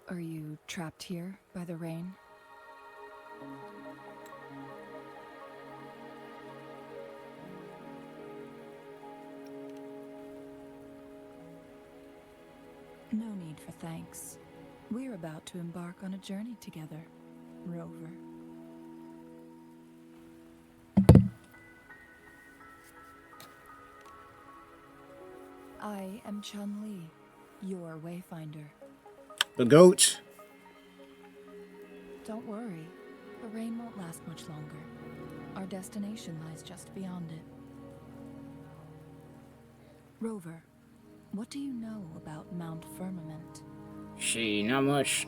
Are you trapped here by the rain? No need for thanks. We're about to embark on a journey together, Rover. I am Chun-Li, your wayfinder. The goat. Don't worry, the rain won't last much longer. Our destination lies just beyond it. Rover, what do you know about Mount Firmament? Not much.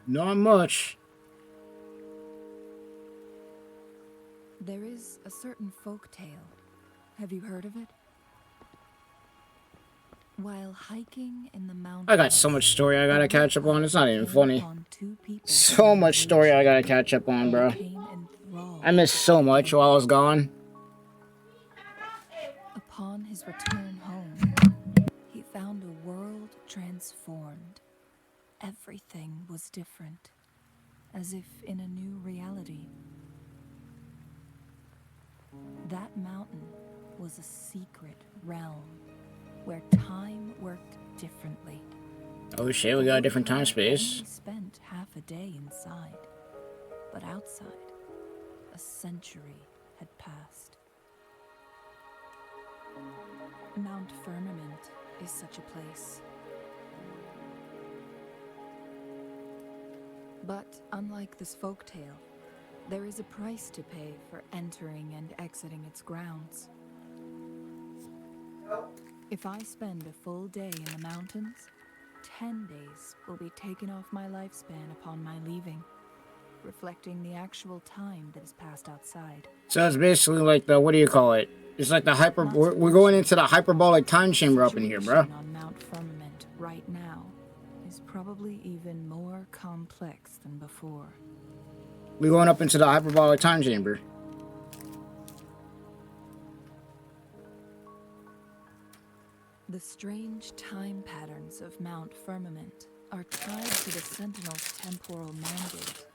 Not much. There is a certain folk tale. Have you heard of it? While hiking in the mountains, I got so much story I gotta catch up on. It's not even funny. So much story I gotta catch up on, bro. I missed so much while I was gone. Upon his return home, he found a world transformed. Everything was different, as if in a new reality. That mountain was a secret realm where time worked differently. Oh shit, we got a different time space. Only spent half a day inside, but outside, a century had passed. Mount Firmament is such a place. But unlike this folktale, there is a price to pay for entering and exiting its grounds. If I spend a full day in the mountains, 10 days will be taken off my lifespan upon my leaving, reflecting the actual time that is passed outside. So it's basically like the, what do you call it? It's like the we're going into the hyperbolic time chamber up in here, bro. On Mount Firmament right now is probably even more complex than before. We're going up into the hyperbolic time chamber. The strange time patterns of Mount Firmament are tied to the Sentinel's temporal mandate.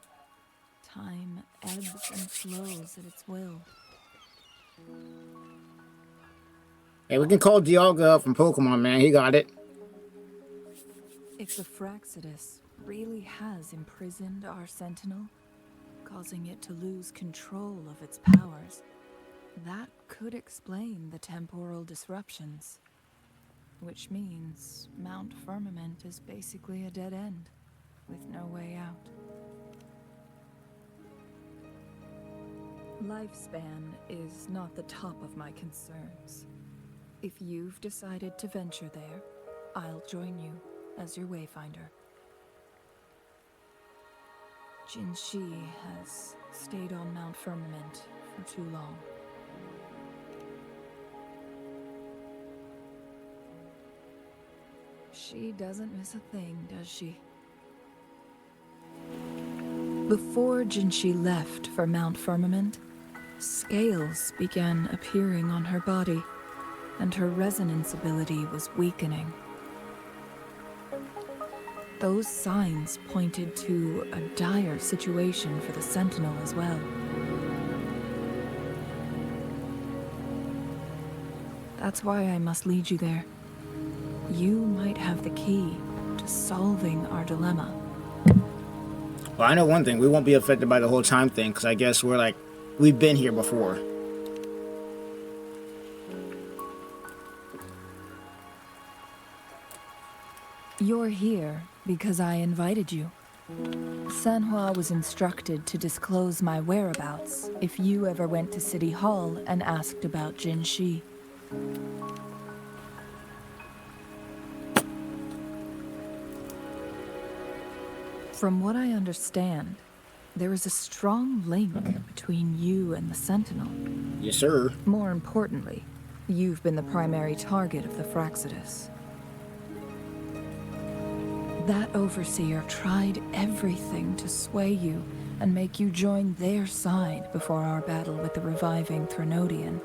Time ebbs and flows at its will. Hey, we can call Dialga up from Pokemon, man. He got it. If the Fraxidus really has imprisoned our Sentinel, causing it to lose control of its powers, that could explain the temporal disruptions. Which means Mount Firmament is basically a dead end, with no way out. Lifespan is not the top of my concerns. If you've decided to venture there, I'll join you as your wayfinder. Jinshi has stayed on Mount Firmament for too long. She doesn't miss a thing, does she? Before Jinshi left for Mount Firmament, scales began appearing on her body, and her resonance ability was weakening. Those signs pointed to a dire situation for the Sentinel as well. That's why I must lead you there. You might have the key to solving our dilemma. Well, I know one thing. We won't be affected by the whole time thing, because I guess we've been here before. You're here because I invited you. Sanhua was instructed to disclose my whereabouts if you ever went to City Hall and asked about Jinshi. From what I understand, there is a strong link between you and the Sentinel. Yes, sir. More importantly, you've been the primary target of the Fraxidus. That overseer tried everything to sway you and make you join their side before our battle with the reviving Threnodian.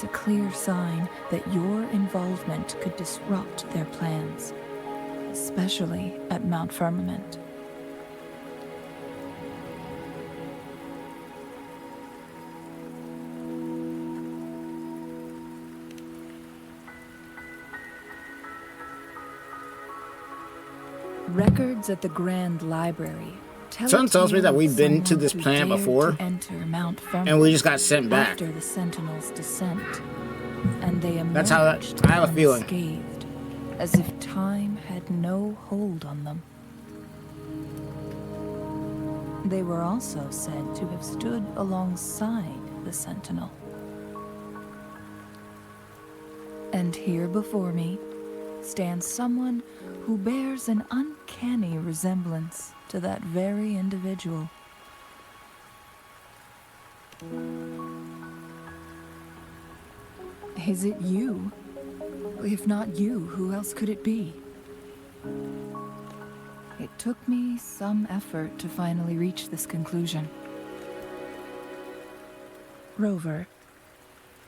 It's a clear sign that your involvement could disrupt their plans, especially at Mount Firmament. Records at the Grand Library Someone tells me that we've been to this planet before, and we just got sent back. After the Sentinels' descent, and they emerged. That's how I have a feeling. Unscathed, as if time had no hold on them. They were also said to have stood alongside the Sentinel. And here before me stands someone who bears an uncanny resemblance to that very individual. Is it you? If not you, who else could it be? It took me some effort to finally reach this conclusion. Rover,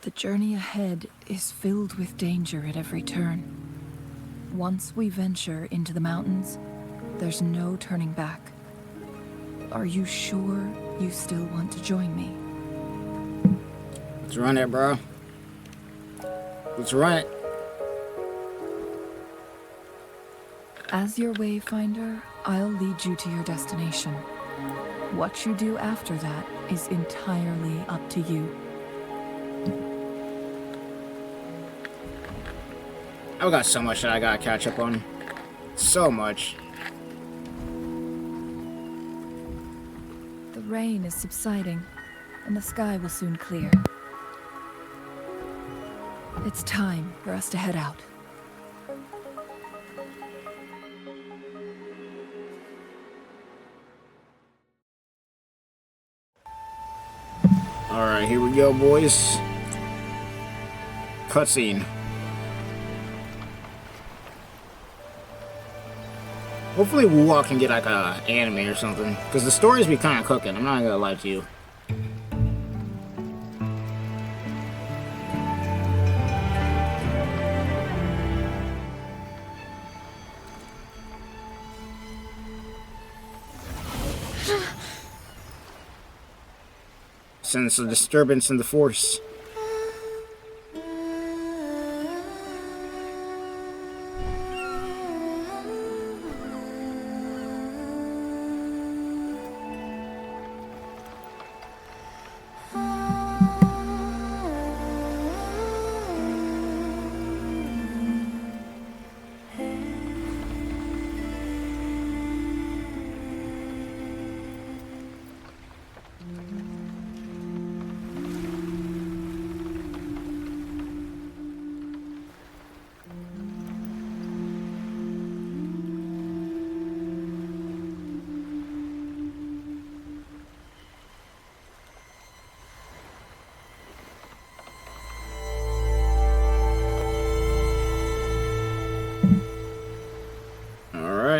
the journey ahead is filled with danger at every turn. Once we venture into the mountains, there's no turning back. Are you sure you still want to join me? Let's run it, bro. Let's run it. As your wayfinder, I'll lead you to your destination. What you do after that is entirely up to you. I've got so much that I gotta catch up on. So much. The rain is subsiding, and the sky will soon clear. It's time for us to head out. Alright, here we go, boys. Cutscene. Hopefully Wuwa can get like a anime or something, because the stories be kind of cooking, I'm not gonna lie to you. Sense a disturbance in the force.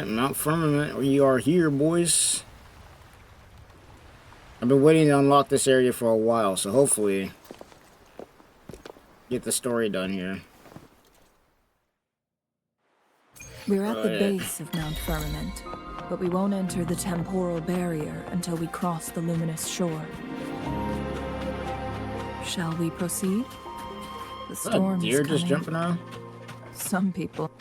Mount Firmament, we are here, boys. I've been waiting to unlock this area for a while, so hopefully get the story done here. We're at the base of Mount Firmament, but we won't enter the temporal barrier until we cross the luminous shore. Shall we proceed? The storm is deer coming. just jumping around? Some people.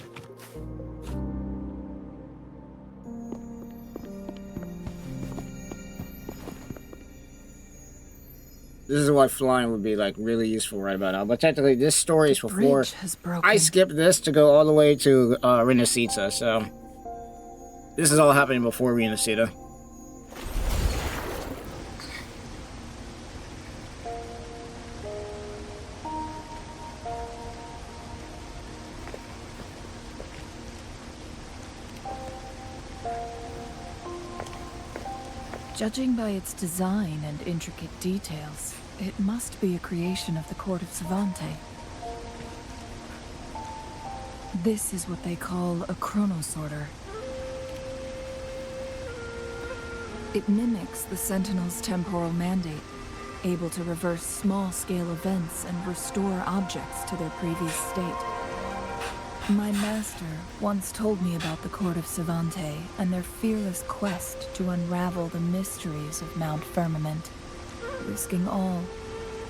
This is why flying would be like really useful right about now. But technically, this story is before I skipped this to go all the way to Renacita. So this is all happening before Renacita. Judging by its design and intricate details, it must be a creation of the court of Savante. This is what they call a chronosorter. It mimics the Sentinel's temporal mandate, able to reverse small-scale events and restore objects to their previous state. My master once told me about the Court of Savante and their fearless quest to unravel the mysteries of Mount Firmament, risking all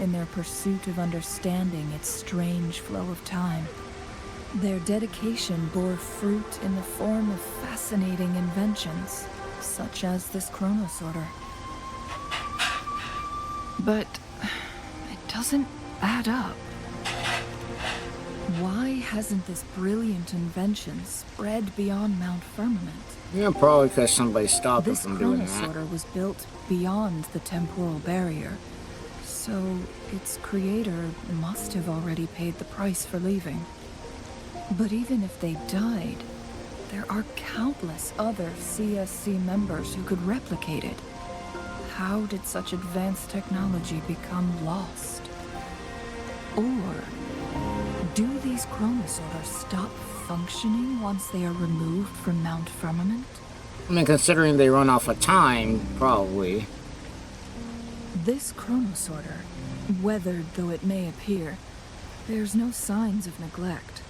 in their pursuit of understanding its strange flow of time. Their dedication bore fruit in the form of fascinating inventions, such as this chronosorter. But it doesn't add up. Why hasn't this brilliant invention spread beyond Mount Firmament? Yeah, probably because somebody stopped them This from doing that. chronosorter was built beyond the temporal barrier, so its creator must have already paid the price for leaving. But even if they died, there are countless other CSC members who could replicate it. How did such advanced technology become lost? Or do these chronosorters stop functioning once they are removed from Mount Firmament? I mean, considering they run off of time, probably. This chronosorter, weathered though it may appear, bears no signs of neglect.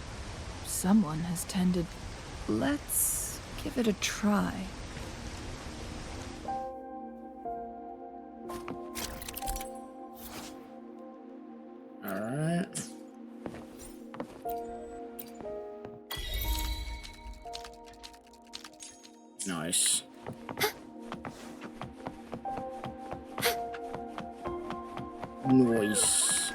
Someone has tended... Let's give it a try. Alright. Nice. Nice.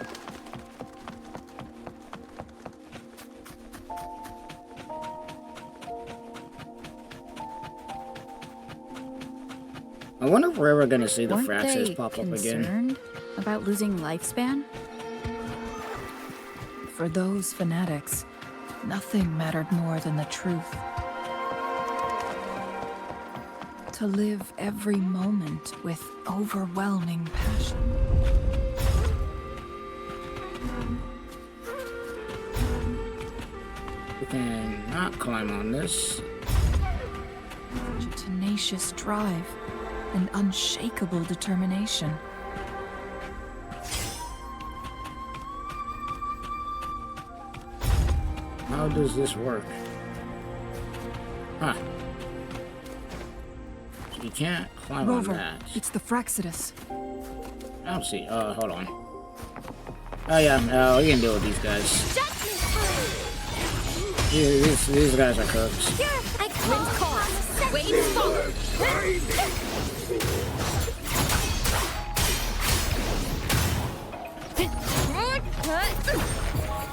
I wonder if we're ever gonna see the Fraxes pop up again. Concerned about losing lifespan? For those fanatics, nothing mattered more than the truth. To live every moment with overwhelming passion. We can not climb on this. Such a tenacious drive and unshakable determination. How does this work? Huh. So you can't climb Rover, on that. it's the Fraxidus. I don't see. Hold on. Oh yeah, we can deal with these guys. These guys are cooks. Wind calls. Waves fall.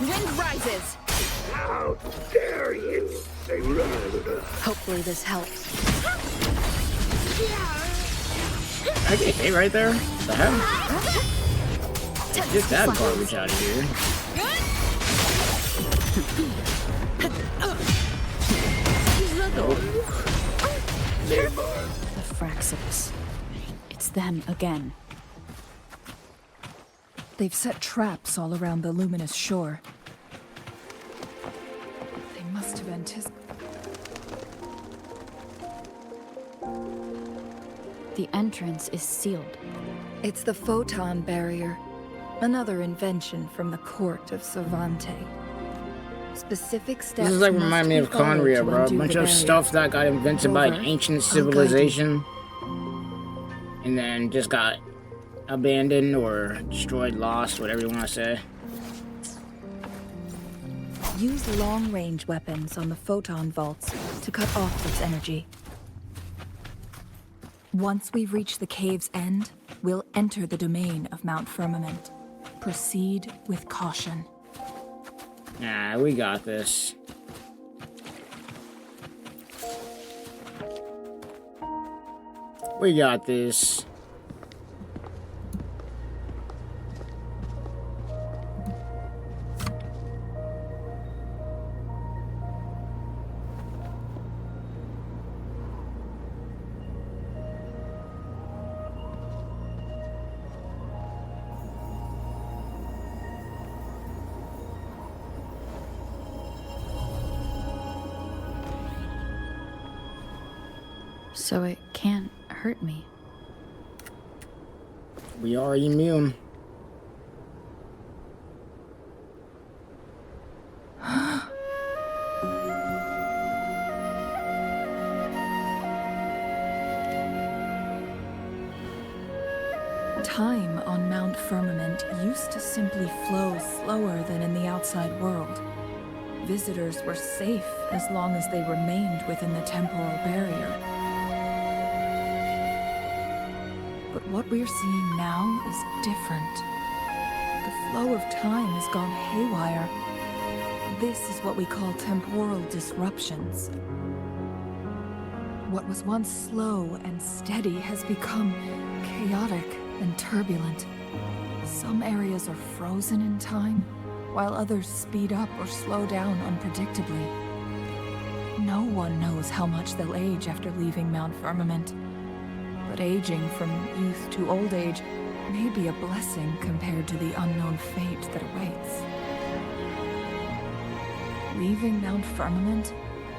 Wind rises. How dare you! Hopefully this helps. I get hit right there? The hell? Get that garbage out of here. The Fraxidus. It's them again. They've set traps all around the luminous shore. They must have anticipated. The entrance is sealed. It's the photon barrier, another invention from the court of Savante. Specific steps. This is like must remind me be of followed Conria, to bro. A undo bunch the of barrier. stuff that got invented by an Rover, ancient I'll guide you. civilization and then just got abandoned or destroyed, lost, whatever you want to say. Use long-range weapons on the photon vaults to cut off its energy. Once we've reached the cave's end, we'll enter the domain of Mount Firmament. Proceed with caution. Nah, we got this. We got this. So it can't hurt me. We are immune. Time on Mount Firmament used to simply flow slower than in the outside world. Visitors were safe as long as they remained within the temporal barrier. But what we're seeing now is different. The flow of time has gone haywire. This is what we call temporal disruptions. What was once slow and steady has become chaotic and turbulent. Some areas are frozen in time, while others speed up or slow down unpredictably. No one knows how much they'll age after leaving Mount Firmament, but aging from youth to old age may be a blessing compared to the unknown fate that awaits. Leaving Mount Firmament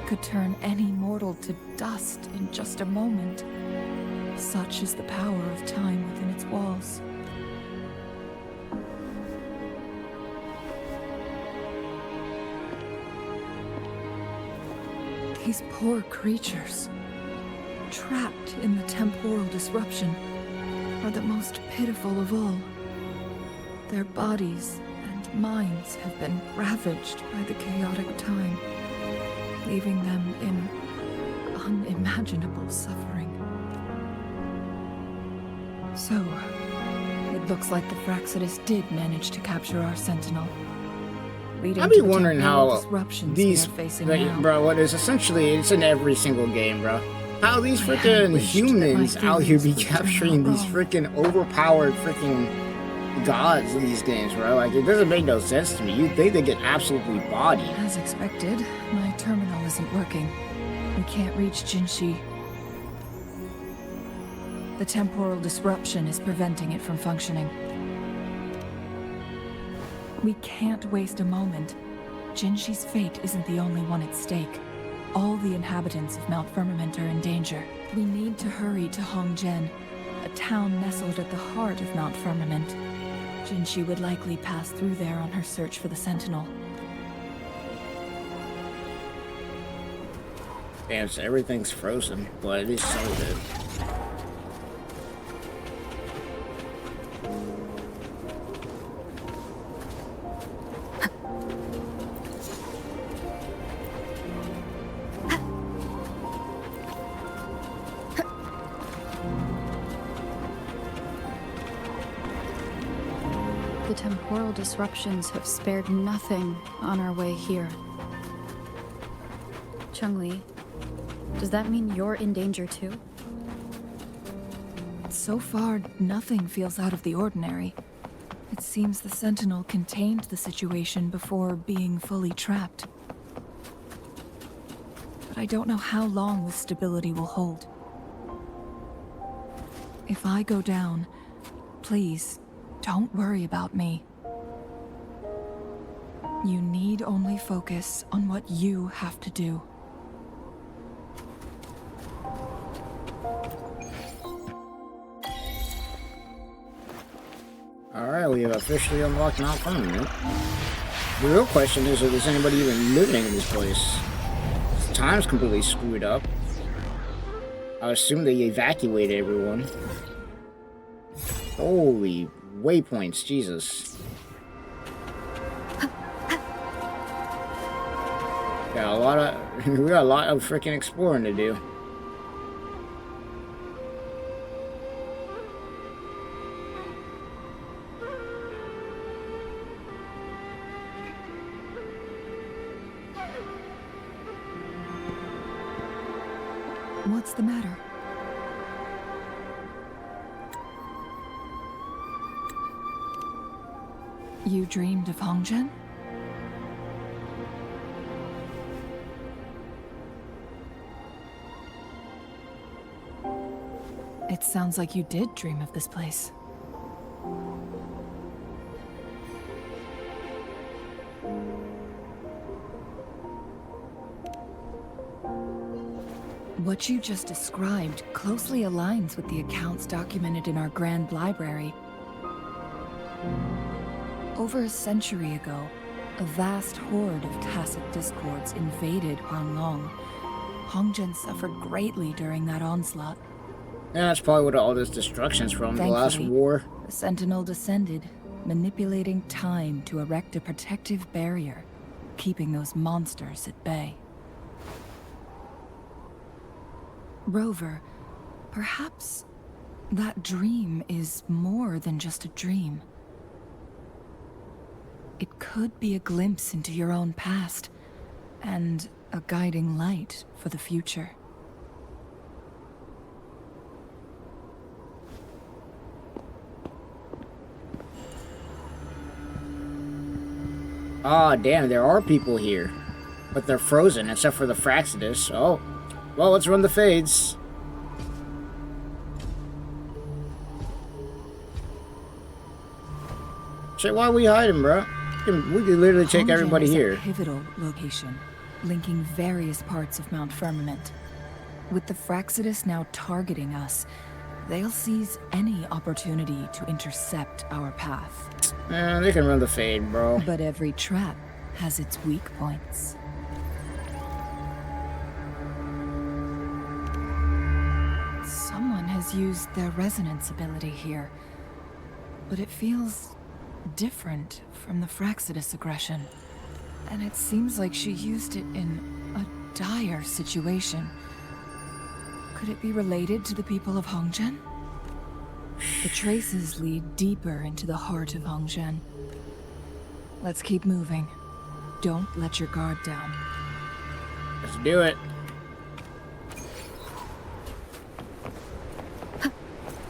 could turn any mortal to dust in just a moment. Such is the power of time within its walls. These poor creatures, trapped in the temporal disruption, are the most pitiful of all. Their bodies and minds have been ravaged by the chaotic time, leaving them in unimaginable suffering. So, it looks like the Fraxidus did manage to capture our sentinel. I'd be wondering how these, now. bro, what is essentially, it's in every single game, bro. How these freaking humans out here be capturing these freaking overpowered freaking gods in these games, bro. Like, it doesn't make no sense to me. You'd think they get absolutely bodied. As expected, my terminal isn't working. We can't reach Jinshi. The temporal disruption is preventing it from functioning. We can't waste a moment. Jinshi'S fate isn't the only one at stake. All the inhabitants of Mount Firmament are in danger. We need to hurry to Hongjian, a town nestled at the heart of Mount Firmament. Jinshi would likely pass through there on her search for the Sentinel. Damn, so everything's frozen. But it is so good. The temporal disruptions have spared nothing on our way here. Changli, does that mean you're in danger too? So far, nothing feels out of the ordinary. It seems the Sentinel contained the situation before being fully trapped. But I don't know how long this stability will hold. If I go down, please, don't worry about me. You need only focus on what you have to do. Alright, we have officially unlocked Mount Firmament. The real question is anybody even living in this place? This time's completely screwed up. I assume they evacuated everyone. Holy waypoints, Jesus. We got a lot of freaking exploring to do. What's the matter? You dreamed of Hongjian? It sounds like you did dream of this place. What you just described closely aligns with the accounts documented in our Grand Library Over a century ago, a vast horde of tacit discords invaded Huanglong. Hongzhen suffered greatly during that onslaught. Yeah, that's probably what all this destruction's from, the last Thankfully, war. the Sentinel descended, manipulating time to erect a protective barrier, keeping those monsters at bay. Rover, perhaps that dream is more than just a dream. It could be a glimpse into your own past, and a guiding light for the future. Ah, damn, there are people here. But they're frozen, except for the Fraxidus. Oh, well, let's run the fades. Shit, why are we hiding, bro? We could literally take Hongzhen everybody is here. a pivotal location, linking various parts of Mount Firmament. With the Fraxidus now targeting us, they'll seize any opportunity to intercept our path. Man, they can run the fade, bro. But every trap has its weak points. Someone has used their resonance ability here, but it feels different from the Fraxidus aggression. And it seems like she used it in a dire situation. Could it be related to the people of Hongzhen? The traces lead deeper into the heart of Hongzhen. Let's keep moving. Don't let your guard down. Let's do it.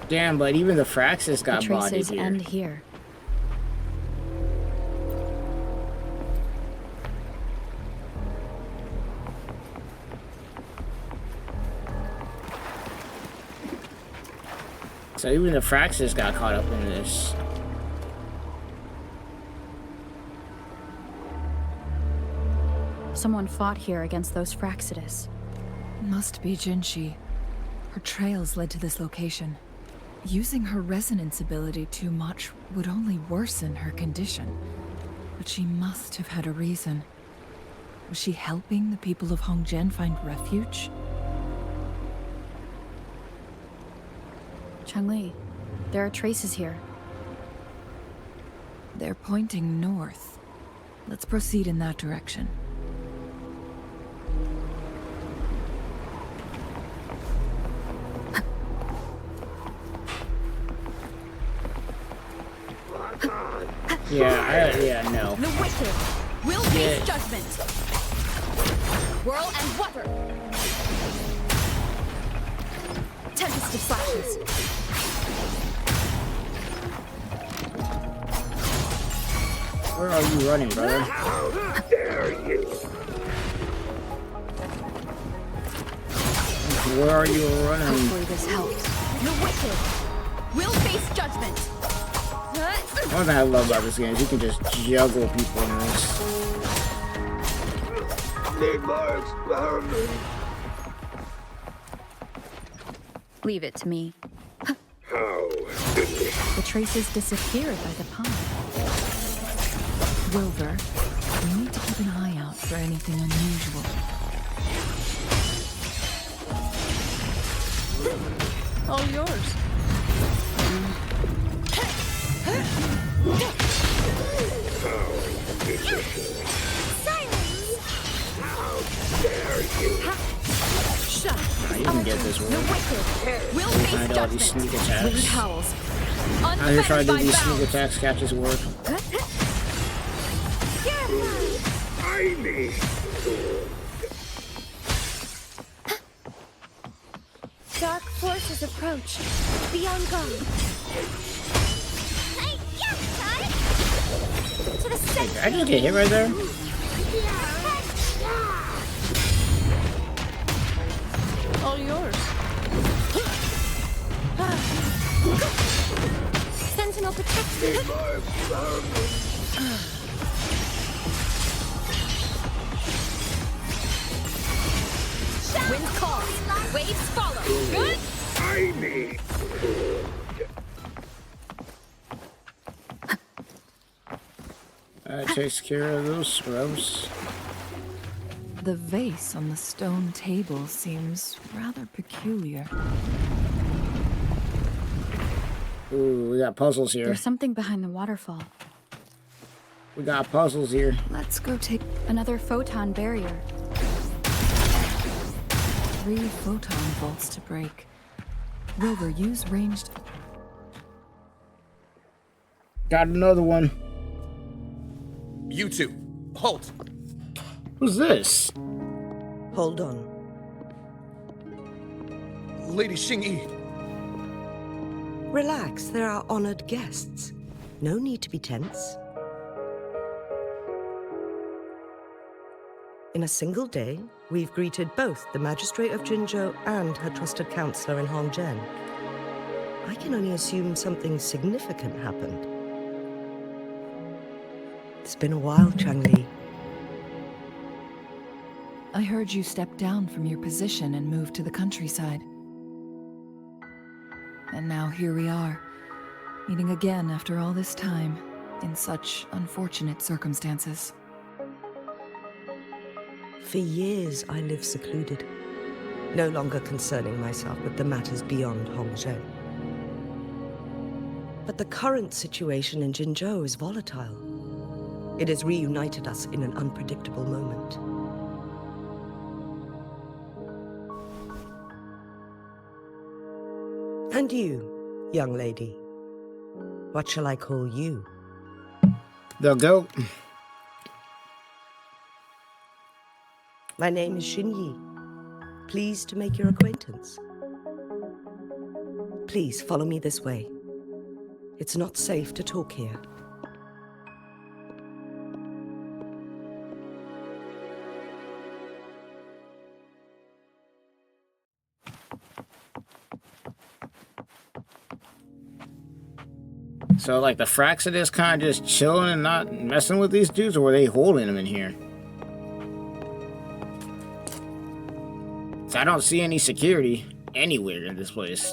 Damn, but even the Fraxis got The bodied traces here. end here. So even the Fraxis got caught up in this. Someone fought here against those Fraxidus. Must be Jinshi. Her trails led to this location. Using her resonance ability too much would only worsen her condition. But she must have had a reason. Was she helping the people of Hongzhen find refuge? Changli, there are traces here. They're pointing north. Let's proceed in that direction. Yeah, no. The wicked will face judgment. Whirl and water. Tempest flashes. Where are you running, brother? How dare you! Where are you running? Hopefully this helps. The wicked will face judgment. One thing I love about this game is you can just juggle people in this. Need more experiment. Leave it to me. How delicious. The traces disappeared by the pond. Rover, we need to keep an eye out for anything unusual. All yours. You can get this one. The wicked will Find face all these judgment. sneak Wind attacks. howls. I'm here trying to do Unfettered these by sneak bounds. attacks, catches work. Tiny. Dark forces approach. Be on guard. To the center. Did I just get hit right there? All yours. Sentinel protected. Wind calls. Waves follow. Good. Tiny. That takes care of those scrubs. The vase on the stone table seems rather peculiar. Ooh, we got puzzles here. There's something behind the waterfall. We got puzzles here. Let's go take another photon barrier. 3 photon bolts to break. Rover, use ranged... Got another one. You two, halt! Who's this? Hold on. Lady Xingyi. Relax, they're our honored guests. No need to be tense. In a single day, we've greeted both the Magistrate of Jinzhou and her trusted counselor in Hongzhen. I can only assume something significant happened. It's been a while, Changli. I heard you step down from your position and move to the countryside. And now here we are, meeting again after all this time, in such unfortunate circumstances. For years, I lived secluded, no longer concerning myself with the matters beyond Hongzhen. But the current situation in Jinzhou is volatile. It has reunited us in an unpredictable moment. And you, young lady, what shall I call you? The goat. My name is Xinyi. Pleased to make your acquaintance. Please follow me this way. It's not safe to talk here. So, like, the Fraxidus kind of just chilling and not messing with these dudes, or were they holding them in here? So I don't see any security anywhere in this place.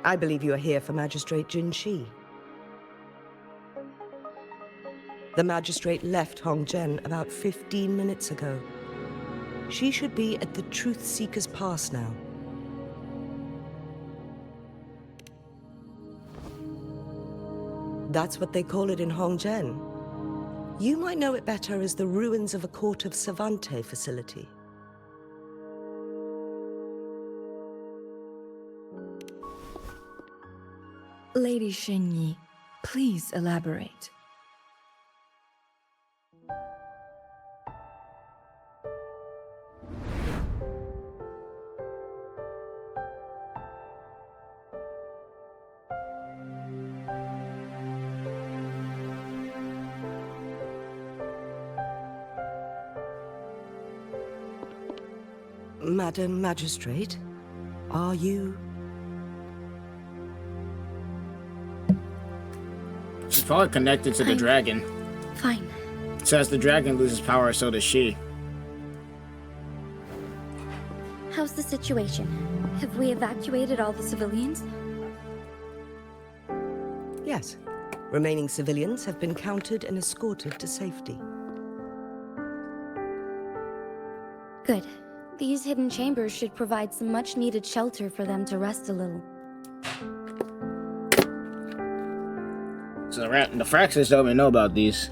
I believe you are here for Magistrate Jinshi'S. The Magistrate left Hongzhen about 15 minutes ago. She should be at the Truth Seeker's Pass now. That's what they call it in Hongzhen. You might know it better as the ruins of a Court of Savante facility. Lady Xingyi, please elaborate. Madam Magistrate, are you? She's probably connected to the dragon. Fine. So as the dragon loses power, so does she. How's the situation? Have we evacuated all the civilians? Yes. Remaining civilians have been counted and escorted to safety. Good. These hidden chambers should provide some much-needed shelter for them to rest a little. So the Fraxis don't even know about these.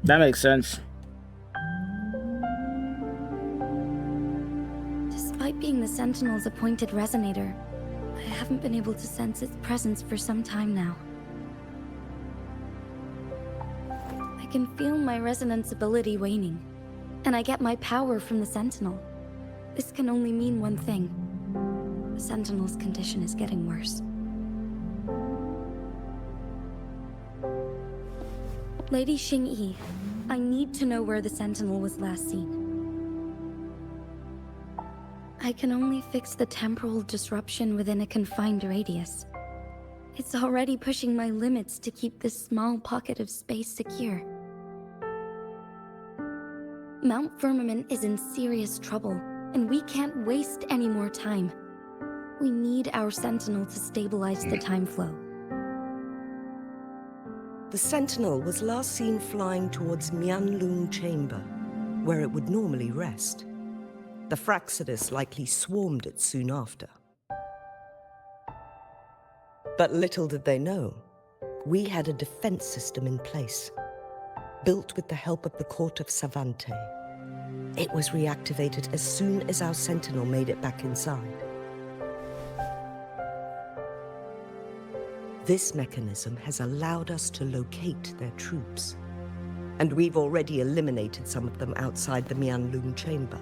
That makes sense. Despite being the Sentinel's appointed resonator, I haven't been able to sense its presence for some time now. I can feel my resonance ability waning, and I get my power from the Sentinel. This can only mean one thing. The Sentinel's condition is getting worse. Lady Xingyi, I need to know where the Sentinel was last seen. I can only fix the temporal disruption within a confined radius. It's already pushing my limits to keep this small pocket of space secure. Mount Firmament is in serious trouble, and we can't waste any more time. We need our Sentinel to stabilize the time flow. The Sentinel was last seen flying towards Mianlung Chamber, where it would normally rest. The Fraxidus likely swarmed it soon after. But little did they know, we had a defense system in place, built with the help of the court of Savante. It was reactivated as soon as our Sentinel made it back inside. This mechanism has allowed us to locate their troops, and we've already eliminated some of them outside the Mianlung Chamber.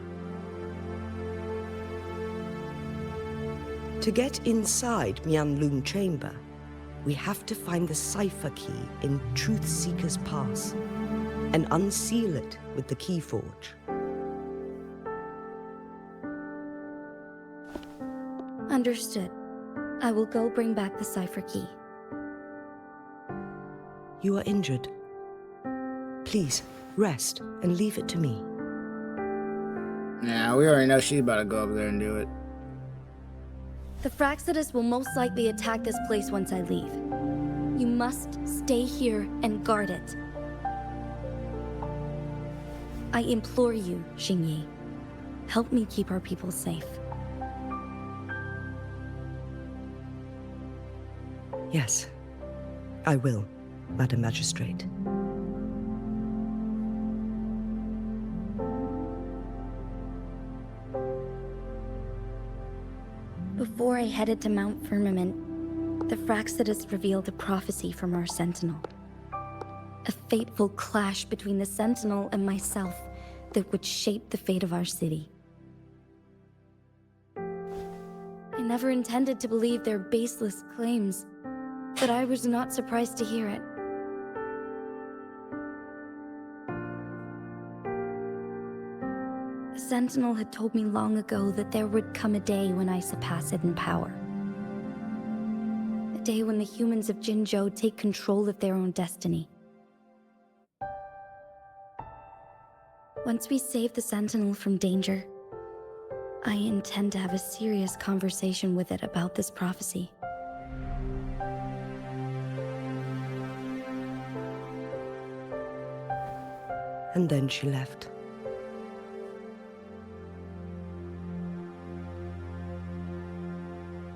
To get inside Mianlung Chamber, we have to find the cipher key in Truth Seeker's Pass and unseal it with the Keyforge. Understood. I will go bring back the cipher key. You are injured. Please, rest and leave it to me. Nah, we already know she's about to go up there and do it. The Fraxidus will most likely attack this place once I leave. You must stay here and guard it. I implore you, Xingyi. Help me keep our people safe. Yes, I will, Madam Magistrate. Before I headed to Mount Firmament, the Fraxidus revealed a prophecy from our Sentinel. A fateful clash between the Sentinel and myself that would shape the fate of our city. I never intended to believe their baseless claims, but I was not surprised to hear it. The Sentinel had told me long ago that there would come a day when I surpass it in power. A day when the humans of Jinzhou take control of their own destiny. Once we save the Sentinel from danger, I intend to have a serious conversation with it about this prophecy. And then she left.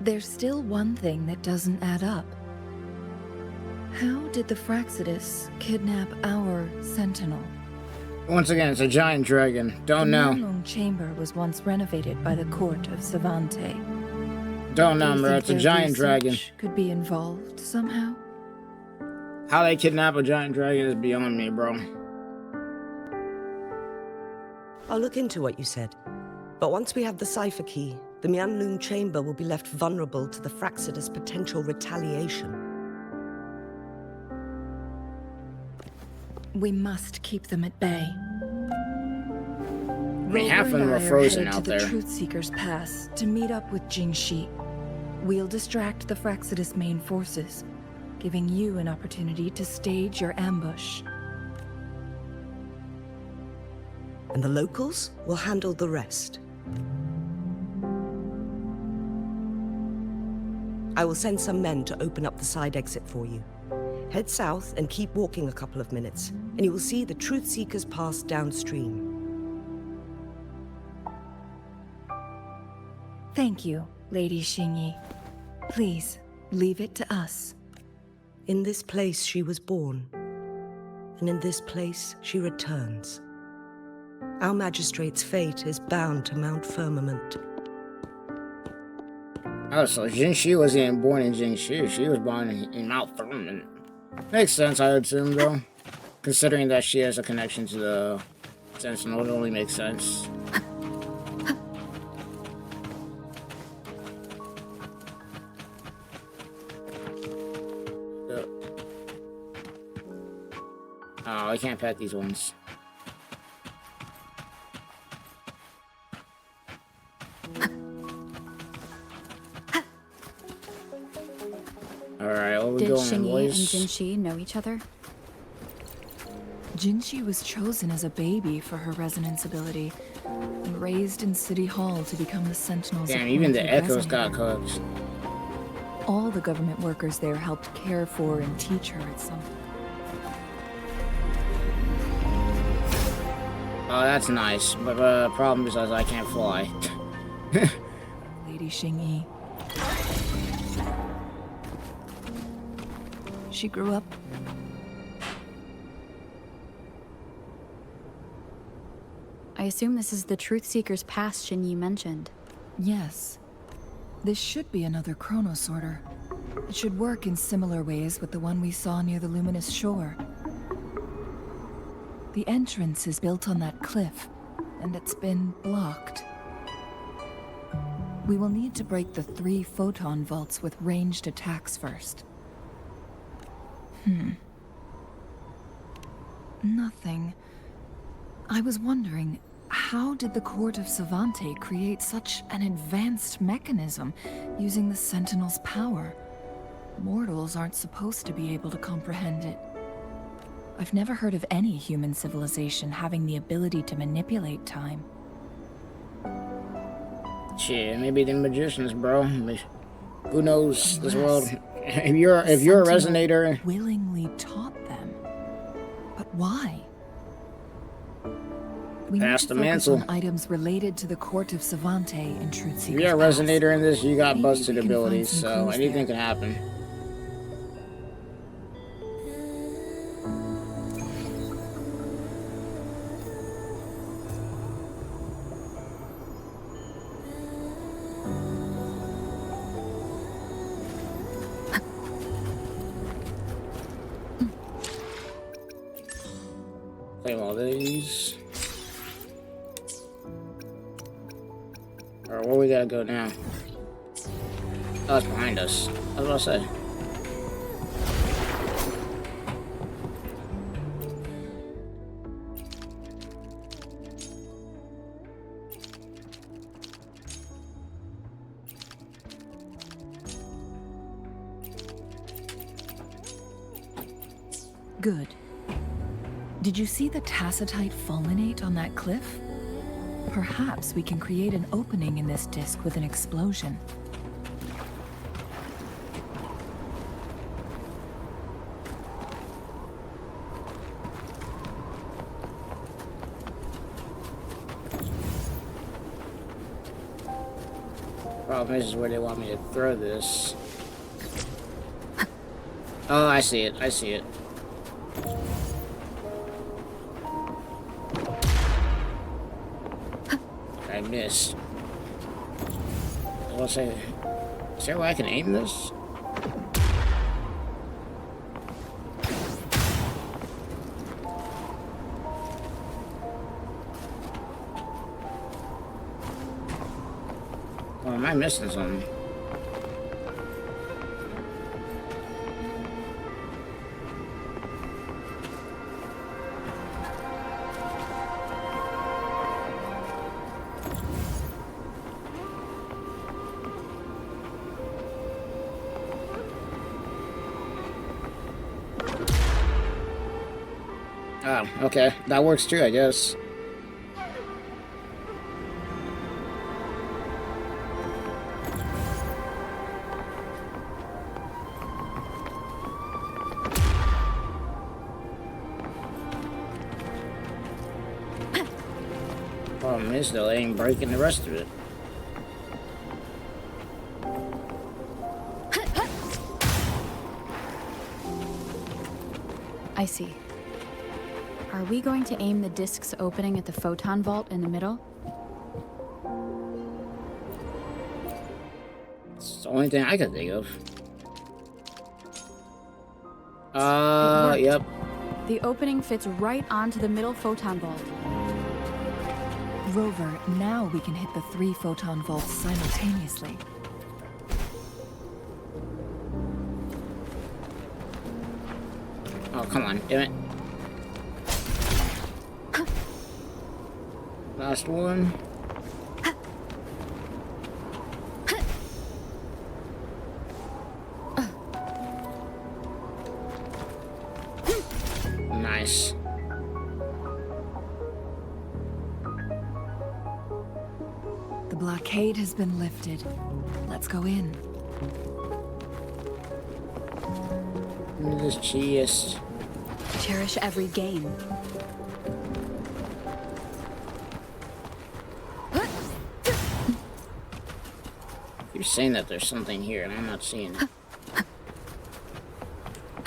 There's still one thing that doesn't add up. How did the Fraxidus kidnap our Sentinel? Once again, it's a giant dragon. Don't know. The Mianlung Chamber was once renovated by the court of Savante. Don't know, Do you bro. think It's a their giant dragon. research could be involved somehow? How they kidnap a giant dragon is beyond me, bro. I'll look into what you said. But once we have the cipher key, the Mianlung Chamber will be left vulnerable to the Fraxidus' potential retaliation. We must keep them at bay. Half of them Rover are and I frozen headed out to there. the Truth Seeker's Pass to meet up with Jinshi. We'll distract the Fraxidus main forces, giving you an opportunity to stage your ambush. And the locals will handle the rest. I will send some men to open up the side exit for you. Head south and keep walking a couple of minutes, and you will see the Truth Seekers Pass downstream. Thank you, Lady Xingyi. Please, leave it to us. In this place she was born, and in this place she returns. Our magistrate's fate is bound to Mount Firmament. Oh, so Jinshi wasn't even born in Jinshi'S. She was born in Mount Firmament. Makes sense, I would assume, though. Considering that she has a connection to the Sentinel, it only makes sense. Oh, I can't pet these ones. this. and Jinshi know each other? Jinshi was chosen as a baby for her resonance ability, and raised in City Hall to become the Sentinel's Damn, even the appointed echoes got resonator. cooked. All the government workers there helped care for and teach her at some. Oh, that's nice, but problem is I can't fly. Lady Xingyi. She grew up. I assume this is the Truth Seeker's past Xingyi mentioned. Yes. This should be another chronosorter. It should work in similar ways with the one we saw near the luminous shore. The entrance is built on that cliff, and it's been blocked. We will need to break the 3 photon vaults with ranged attacks first. Nothing. I was wondering, how did the Court of Savante create such an advanced mechanism using the Sentinel's power? Mortals aren't supposed to be able to comprehend it. I've never heard of any human civilization having the ability to manipulate time. Shit, maybe the magicians, bro. Who knows this world? Unless If you're a Sentinel resonator, willingly taught them. But why? We Pass need to the focus mantle. on items related to the Court of Savante and Truth if Seeker's you're a past. resonator in this, you got Maybe busted we can find abilities, some so clues anything there. can happen. Claim all these. Alright, where we gotta go now? Oh, it's behind us. I was about to say. Good. Did you see the tacitite fulminate on that cliff? Perhaps we can create an opening in this disk with an explosion. Problem is where they want me to throw this. Oh, I see it. I see it. I missed. I was say, is there a way I can aim this? Or am I missing something? Oh, okay. That works too, I guess. Problem is, though, they ain't breaking the rest of it. I see. Are we going to aim the disk's opening at the photon vault in the middle? It's the only thing I can think of. worked. Yep. The opening fits right onto the middle photon vault. Rover, now we can hit the 3 photon vaults simultaneously. Oh, come on, damn it. Last one. Nice. The blockade has been lifted. Let's go in. Look at this cheese. Cherish every gain. You're saying that there's something here, and I'm not seeing it.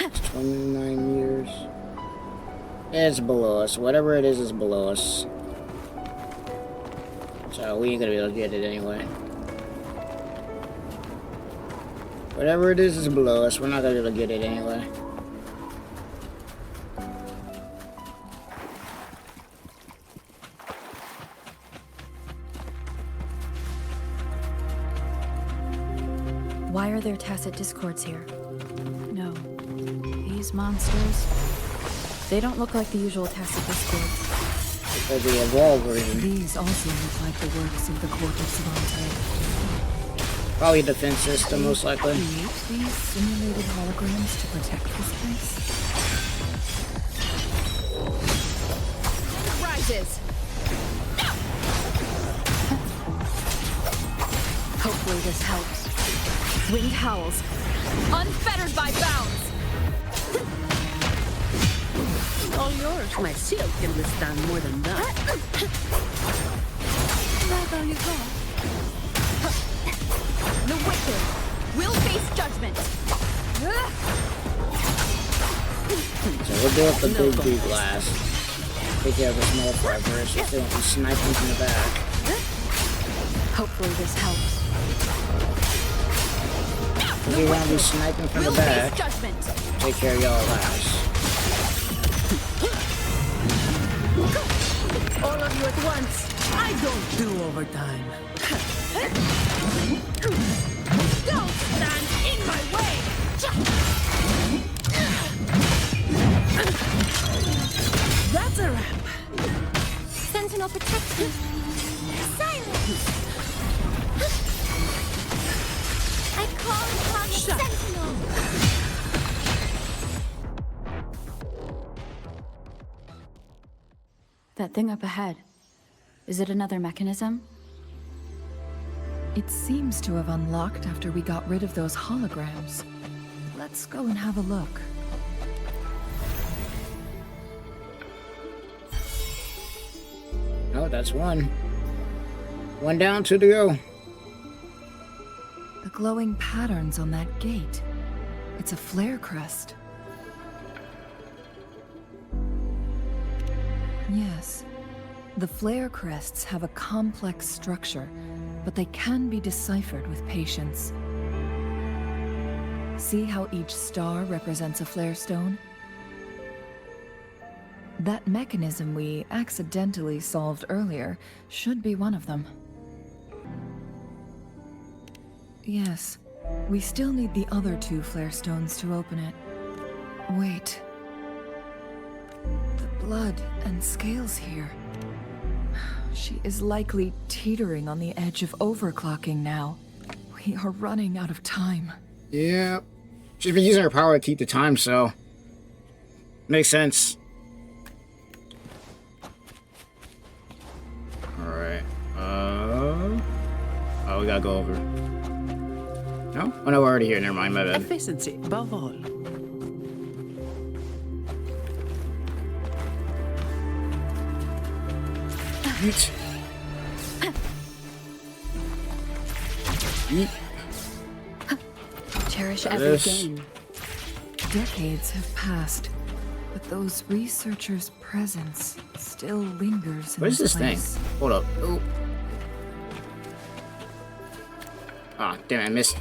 It's 29 years. It's below us. Whatever it is below us. So we ain't gonna be able to get it anyway. Whatever it is below us. We're not gonna be able to get it anyway. Why are there tacit discords here? No. These monsters, they don't look like the usual tacit discords. Because the evolved version. These also look like the works of the court of Savante. Probably a defense system, most likely. Create these simulated holograms to protect this place? Rises! Hopefully this helps. Winged howls, unfettered by bounds! All yours. My shield can withstand more than that. There you go. The wicked will face judgment. So we'll deal with the big dude last. Take care of the small fry first, so they won't be sniping from the back. Hopefully this helps. If you want to be sniping from the back, take care of y'all last. All of you at once. I don't do overtime. Don't stand in my way! That's a wrap. Sentinel protection. Silence! I call upon the Sentinel! That thing up ahead, is it another mechanism? It seems to have unlocked after we got rid of those holograms. Let's go and have a look. Oh, that's one. One down, two to go. The glowing patterns on that gate. It's a flare crest. Yes. The flare crests have a complex structure, but they can be deciphered with patience. See how each star represents a flare stone? That mechanism we accidentally solved earlier should be one of them. Yes, we still need the other two flare stones to open it. Wait. The blood and scales here. She is likely teetering on the edge of overclocking now. We are running out of time. Yeah. She's been using her power to keep the time, so... Makes sense. Alright. Oh, we gotta go over. No? Oh no, we're already here. Never mind, my bad. Efficiency, above all. Yeet. Yeet. Cherish every gain. Decades have passed, but those researchers' presence still lingers in What is this thing? place. Hold up. Oh. Ah, damn it, I missed.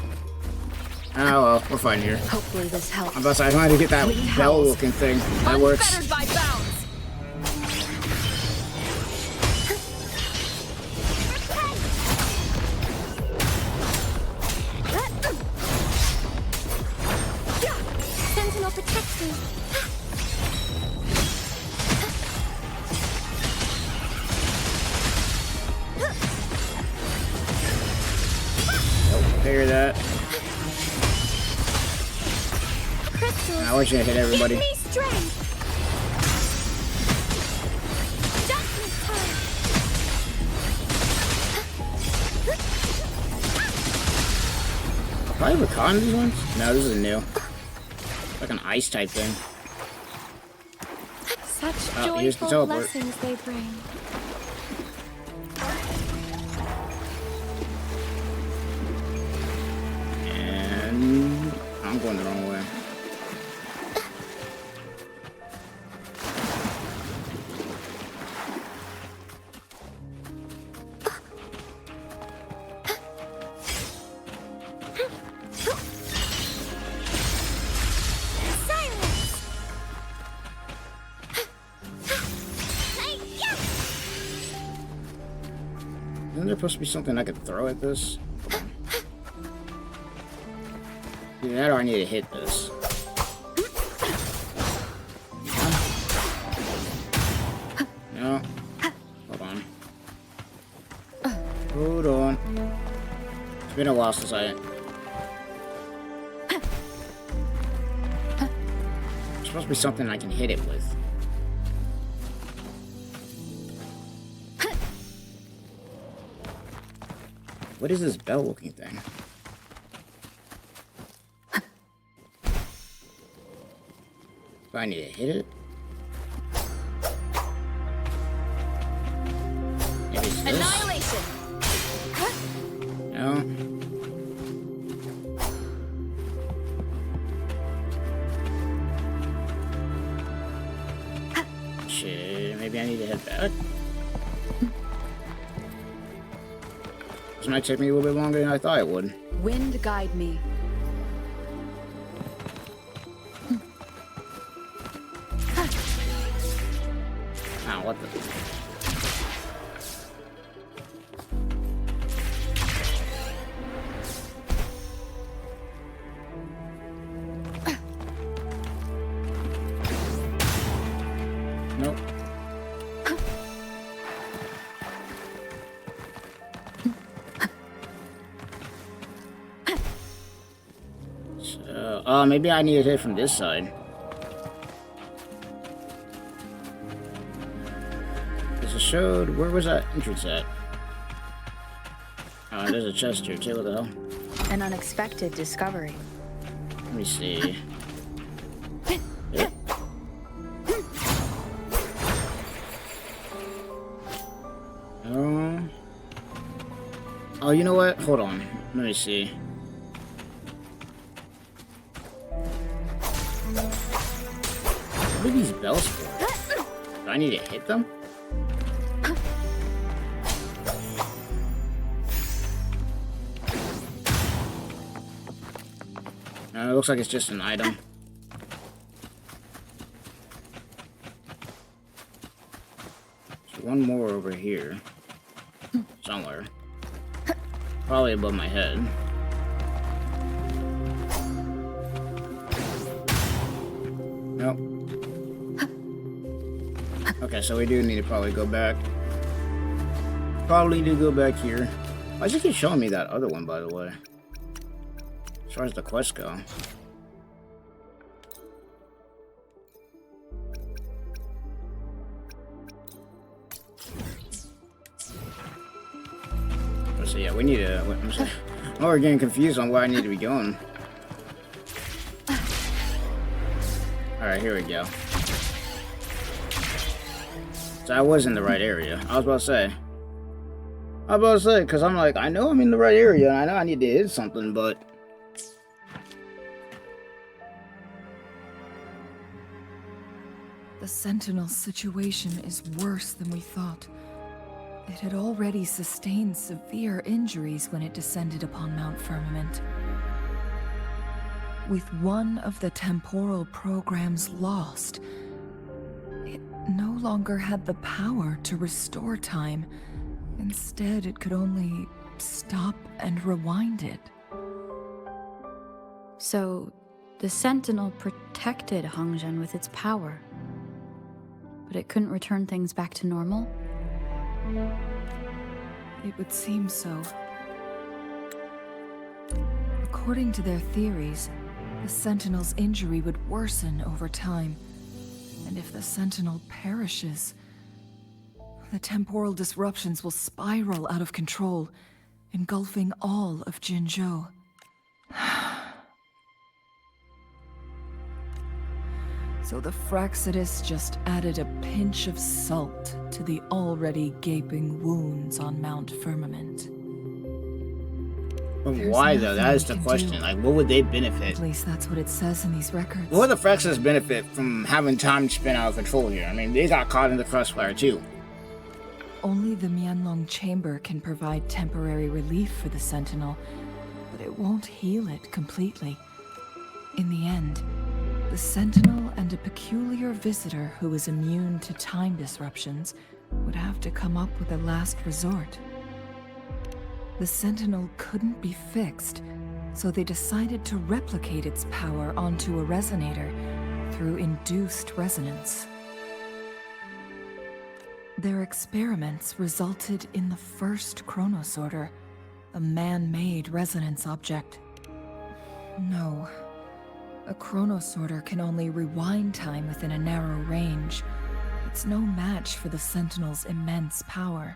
Oh well, we're fine here. Hopefully this helps. I'm about to say, I wanted to get that bell-looking thing. That works. Unfettered by bounds. Sentinel protection. Figure that. Crystals. I want you to hit everybody. Give me strength. I ever caught these ones? No, this is new. Like an ice type thing. Such Here's the joyful teleport. blessings they bring. And I'm going the wrong way. Isn't there supposed to be something I could throw at this? Either that or I need to hit this. No. Hold on. Hold on. It's been a while since There's supposed to be something I can hit it with. What is this bell-looking thing? Do I need to hit it? Maybe it's this? Annihilation! No. Shit, maybe I need to head back. This might take me a little bit longer than I thought it would. Wind guide me. Ah, what the... Nope. So, maybe I need to hit from this side. Because it showed... Where was that entrance at? Oh, there's a chest here too, what the hell? An unexpected discovery. Let me see. Yeah. Oh, you know what? Hold on. Let me see. What are these bells for? Do I need to hit them? No, it looks like it's just an item. There's one more over here. Somewhere. Probably above my head. Nope. Okay, so we do need to probably go back. Probably need to go back here. Why does it keep showing me that other one, by the way? As far as the quests go. So yeah, we need to... I'm sorry. Oh, we're getting confused on where I need to be going. Alright, here we go. So I was in the right area. I was about to say. Because I'm like, I know I'm in the right area, and I know I need to hit something, but... The Sentinel's situation is worse than we thought. It had already sustained severe injuries when it descended upon Mount Firmament. With one of the temporal programs lost, it no longer had the power to restore time. Instead, it could only stop and rewind it. So, the Sentinel protected Hongzhen with its power. But it couldn't return things back to normal? It would seem so. According to their theories, the Sentinel's injury would worsen over time. And if the Sentinel perishes, the temporal disruptions will spiral out of control, engulfing all of Jinzhou. So the Fraxidus just added a pinch of salt to the already gaping wounds on Mount Firmament. But There's why though? That nothing is we the can question. do. Like, what would they benefit? At least that's what it says in these records. What would the Fraxidus benefit from having time spent out of control here? I mean, they got caught in the crossfire too. Only the Mianlong chamber can provide temporary relief for the Sentinel, but it won't heal it completely. In the end, the Sentinel and a peculiar visitor who is immune to time disruptions would have to come up with a last resort. The Sentinel couldn't be fixed, so they decided to replicate its power onto a resonator through induced resonance. Their experiments resulted in the first chronosorter, a man-made resonance object. No. A chronosorter can only rewind time within a narrow range. It's no match for the Sentinel's immense power.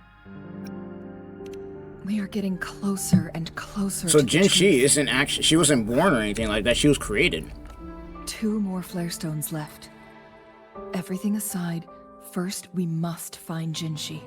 We are getting closer and closer So to the Jinshi'S truth. isn't actually, she wasn't born or anything like that. She was created. 2 more flare stones left. Everything aside, first we must find Jinshi.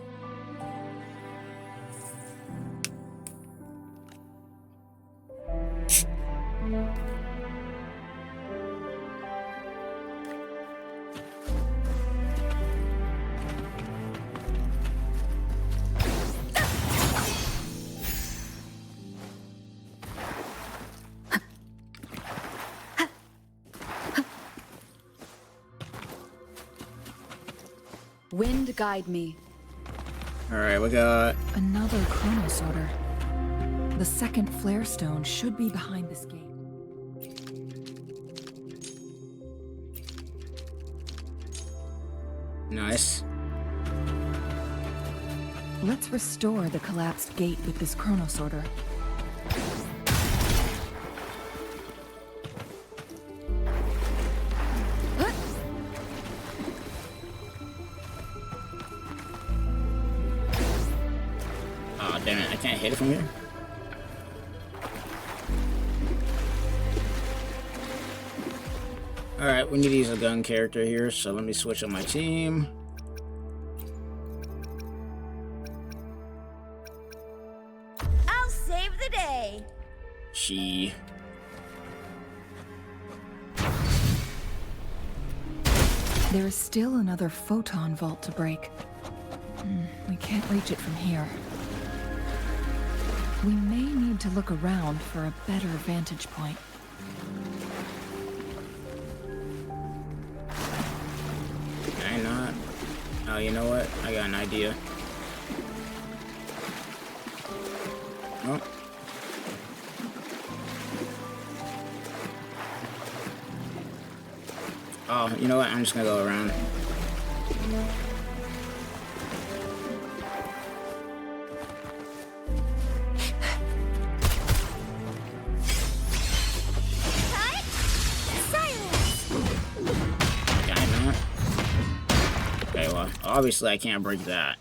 Wind guide me. Alright, we got... Another chronosorter. The second flare stone should be behind this gate. Nice. Let's restore the collapsed gate with this chronosorter. Oh, damn it. I can't hit it from here. Alright, we need to use a gun character here, so let me switch on my team. I'll save the day. She. There is still another photon vault to break. We can't reach it from here. We may need to look around for a better vantage point. Can I not? Oh, you know what? I got an idea. Oh. Oh, you know what? I'm just gonna go around. Can I not? Okay, well, obviously I can't break that.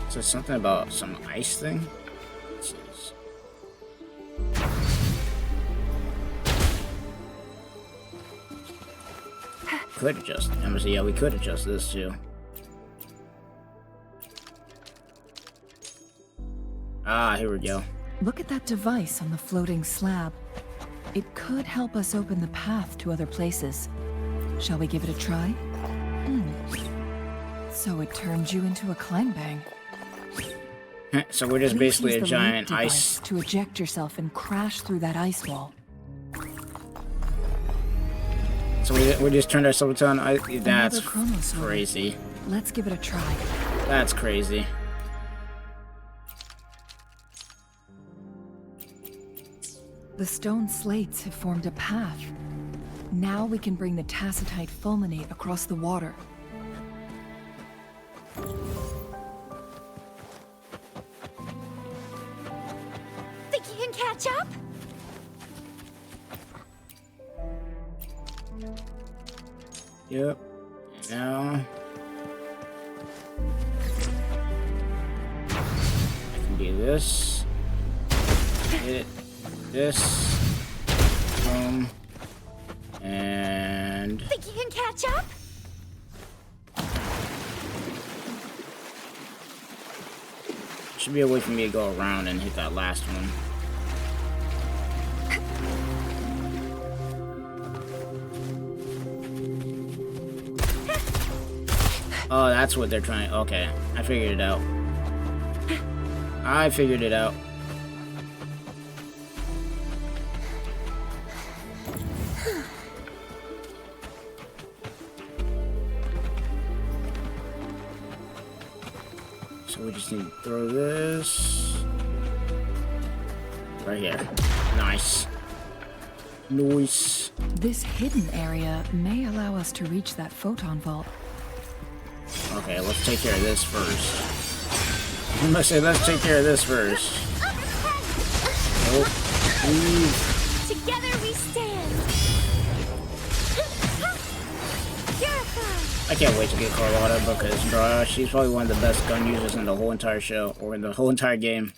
So something about some ice thing? Jeez. Could adjust. Yeah, we could adjust this too. Ah, here we go. Look at that device on the floating slab. It could help us open the path to other places. Shall we give it a try? So it turned you into a climb bang. So we're just Please basically use a the giant leap ice. device to eject yourself and crash through that ice wall. So we just turned ourselves into an ice. That's Another chronosorter. crazy. Let's give it a try. That's crazy. The stone slates have formed a path. Now we can bring the tacitite fulminate across the water. Think you can catch up? Yep. Now I can do this. Hit this. Boom. And Think you can catch up? should be a way for me to go around and hit that last one. Oh, that's what they're trying. Okay, I figured it out. I figured it out. So we just need to throw this right here. Nice. Nice. This hidden area may allow us to reach that photon vault. Okay, let's take care of this first. I must say, let's take care of this first. Nope. Together we stand. Purify. I can't wait to get Carlotta because, bruh, she's probably one of the best gun users in the whole entire show, or in the whole entire game.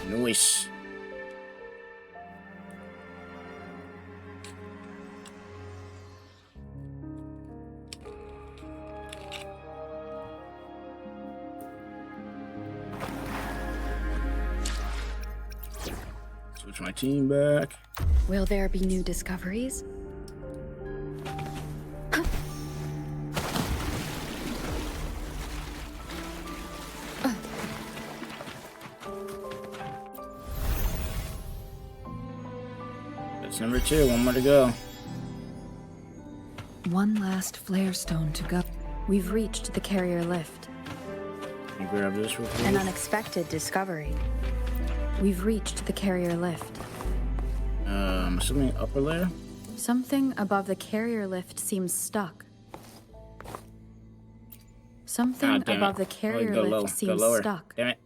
Nice. Switch my team back. Will there be new discoveries? That's number 2. One more to go. One last flare stone to go. We've reached the carrier lift. Let me grab this real quick. An unexpected discovery. We've reached the carrier lift. Assuming upper layer? Something above the carrier lift seems stuck. Something damn above it. the carrier Go lift low. Go seems lower. stuck. Damn it.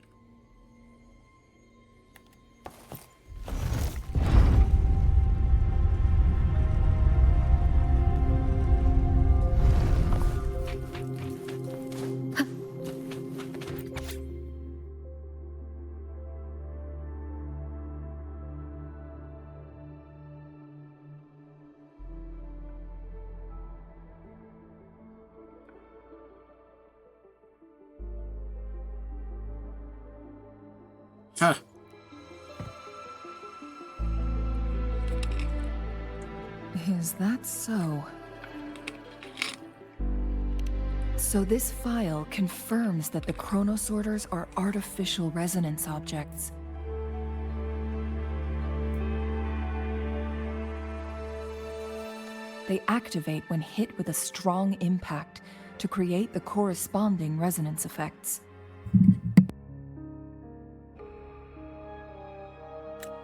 Huh. Is that so? So this file confirms that the chronosorters are artificial resonance objects. They activate when hit with a strong impact to create the corresponding resonance effects.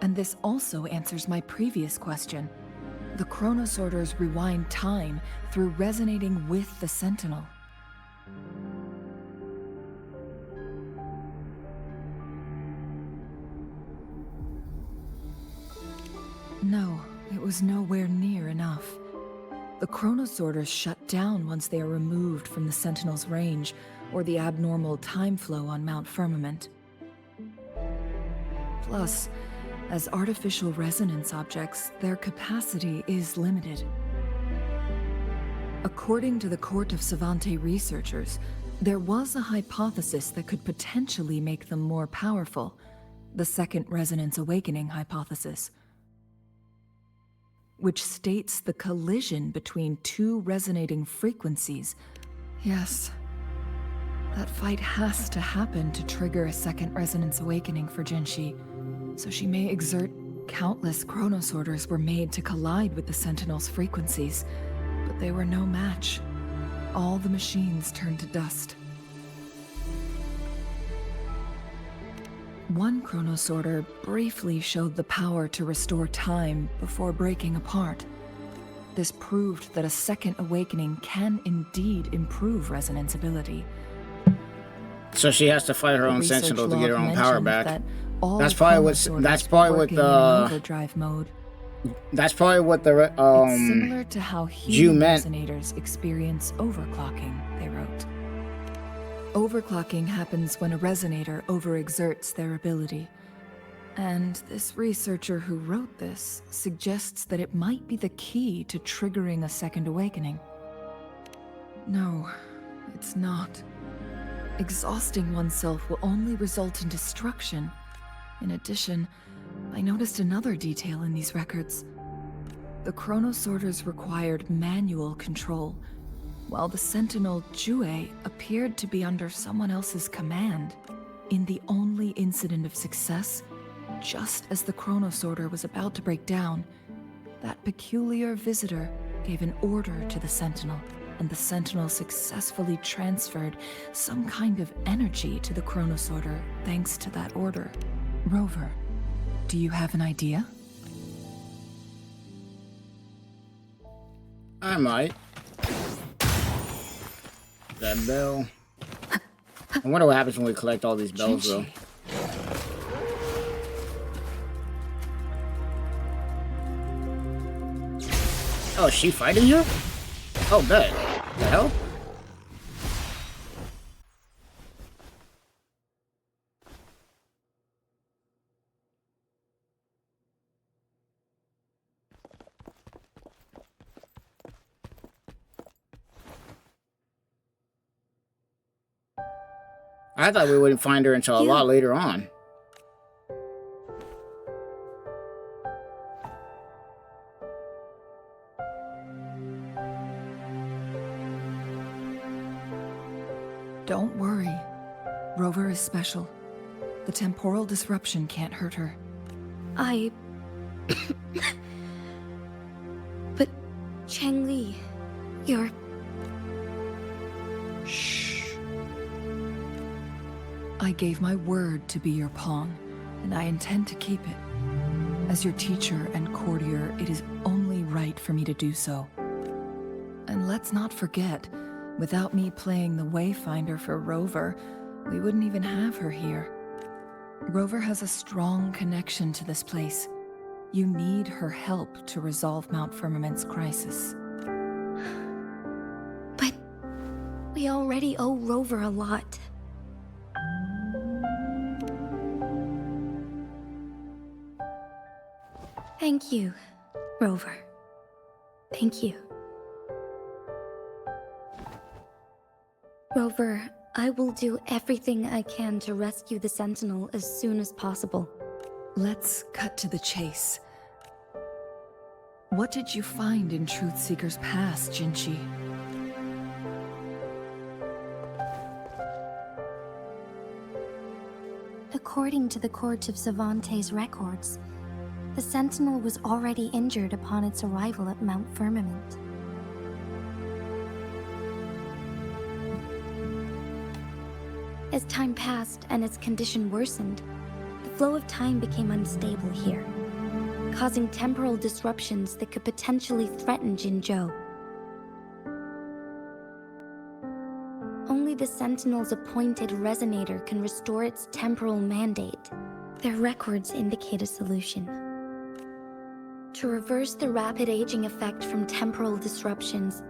And this also answers my previous question. The chronosorters rewind time through resonating with the Sentinel. No, it was nowhere near enough. The chronosorters shut down once they are removed from the Sentinel's range, or the abnormal time flow on Mount Firmament. Plus, as artificial resonance objects, their capacity is limited. According to the Court of Savante researchers, there was a hypothesis that could potentially make them more powerful, the Second Resonance Awakening hypothesis, which states the collision between two resonating frequencies. Yes, that fight has to happen to trigger a Second Resonance Awakening for Jinshi. So she may exert. Countless chronosorters were made to collide with the Sentinel's frequencies, but they were no match. All the machines turned to dust. One chronosorter briefly showed the power to restore time before breaking apart. This proved that a second awakening can indeed improve resonance ability. So she has to fight her own sentinel to get her own power back. That's probably what the overdrive mode. That's probably what the It's similar to how human meant. resonators experience overclocking, they wrote. Overclocking happens when a resonator overexerts their ability. And this researcher who wrote this suggests that it might be the key to triggering a second awakening. No, it's not. Exhausting oneself will only result in destruction. In addition, I noticed another detail in these records. The chronosorters required manual control, while the sentinel Jue appeared to be under someone else's command. In the only incident of success, just as the chronosorter was about to break down, that peculiar visitor gave an order to the sentinel, and the sentinel successfully transferred some kind of energy to the chronosorter thanks to that order. Rover, do you have an idea? I might. That bell. I wonder what happens when we collect all these bells, though. Oh, is she fighting here? Oh, bet. The hell? I thought we wouldn't find her until a lot later on. Don't worry. Rover is special. The temporal disruption can't hurt her. But, Changli, you're... Shh. I gave my word to be your pawn, and I intend to keep it. As your teacher and courtier, it is only right for me to do so. And let's not forget, without me playing the Wayfinder for Rover, we wouldn't even have her here. Rover has a strong connection to this place. You need her help to resolve Mount Firmament's crisis. But we already owe Rover a lot. Thank you, Rover. Thank you. Rover, I will do everything I can to rescue the Sentinel as soon as possible. Let's cut to the chase. What did you find in Truthseeker's past, Jinshi? According to the Court of Savante's records, the Sentinel was already injured upon its arrival at Mount Firmament. As time passed and its condition worsened, the flow of time became unstable here, causing temporal disruptions that could potentially threaten Jinzhou. Only the Sentinel's appointed resonator can restore its temporal mandate. Their records indicate a solution. To reverse the rapid aging effect from temporal disruptions,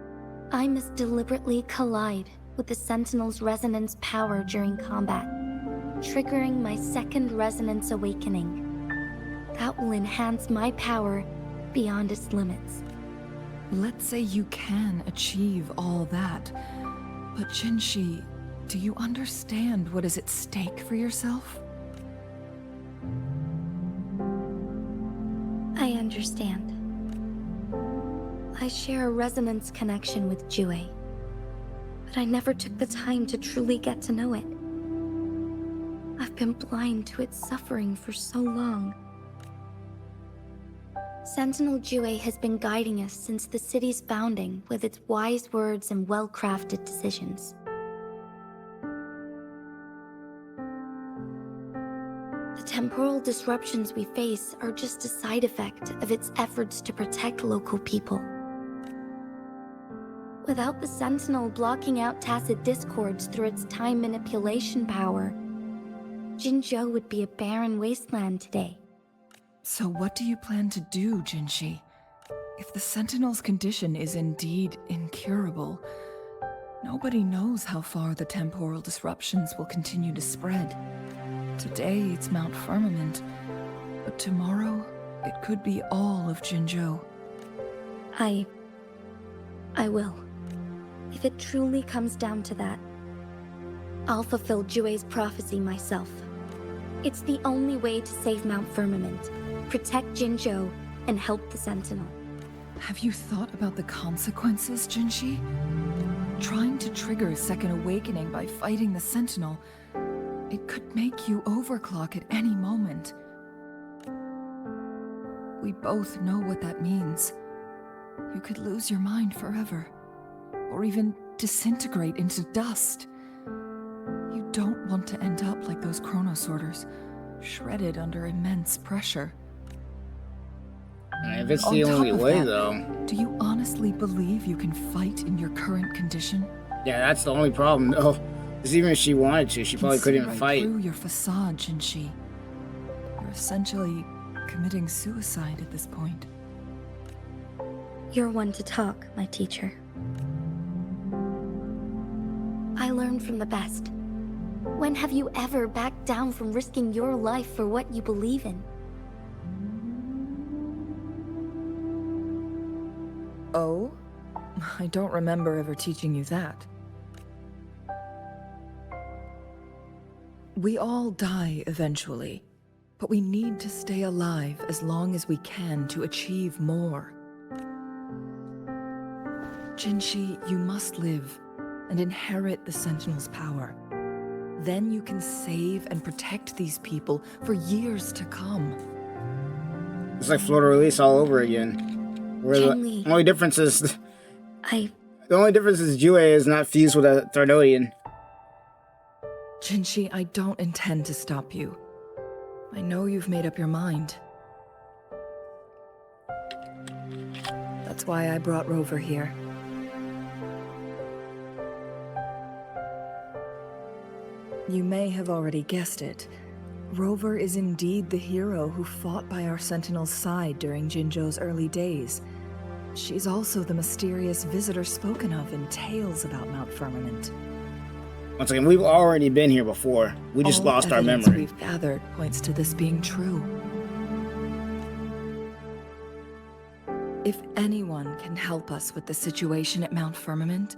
I must deliberately collide with the Sentinel's resonance power during combat, triggering my second resonance awakening. That will enhance my power beyond its limits. Let's say you can achieve all that, but Jinshi, do you understand what is at stake for yourself? I understand. I share a resonance connection with Jue, but I never took the time to truly get to know it. I've been blind to its suffering for so long. Sentinel Jue has been guiding us since the city's founding with its wise words and well-crafted decisions. The temporal disruptions we face are just a side effect of its efforts to protect local people. Without the Sentinel blocking out tacit discords through its time manipulation power, Jinzhou would be a barren wasteland today. So what do you plan to do, Jinshi? If the Sentinel's condition is indeed incurable, nobody knows how far the temporal disruptions will continue to spread. Today it's Mount Firmament, but tomorrow it could be all of Jinzhou. I will. If it truly comes down to that, I'll fulfill Jue's prophecy myself. It's the only way to save Mount Firmament, protect Jinzhou, and help the Sentinel. Have you thought about the consequences, Jinshi? Trying to trigger a second awakening by fighting the Sentinel, it could make you overclock at any moment. We both know what that means. You could lose your mind forever, or even disintegrate into dust. You don't want to end up like those chronosorters, shredded under immense pressure. If it's the only way, though. Do you honestly believe you can fight in your current condition? Yeah, that's the only problem, though. Because even if she wanted to, she probably couldn't fight. Through your facade, Jinshi. You're essentially committing suicide at this point. You're one to talk, my teacher. I learned from the best. When have you ever backed down from risking your life for what you believe in? Oh? I don't remember ever teaching you that. We all die eventually, but we need to stay alive as long as we can to achieve more. Jinshi, you must live and inherit the Sentinel's power. Then you can save and protect these people for years to come. It's like Florida Release all over again. Where the only difference is... The only difference is Jue is not fused with a Tharnodian. Jinshi, I don't intend to stop you. I know you've made up your mind. That's why I brought Rover here. You may have already guessed it. Rover is indeed the hero who fought by our Sentinel's side during Jinzhou's early days. She's also the mysterious visitor spoken of in tales about Mount Firmament. Once again, we've already been here before. We just lost our memory. All evidence we've gathered points to this being true. If anyone can help us with the situation at Mount Firmament,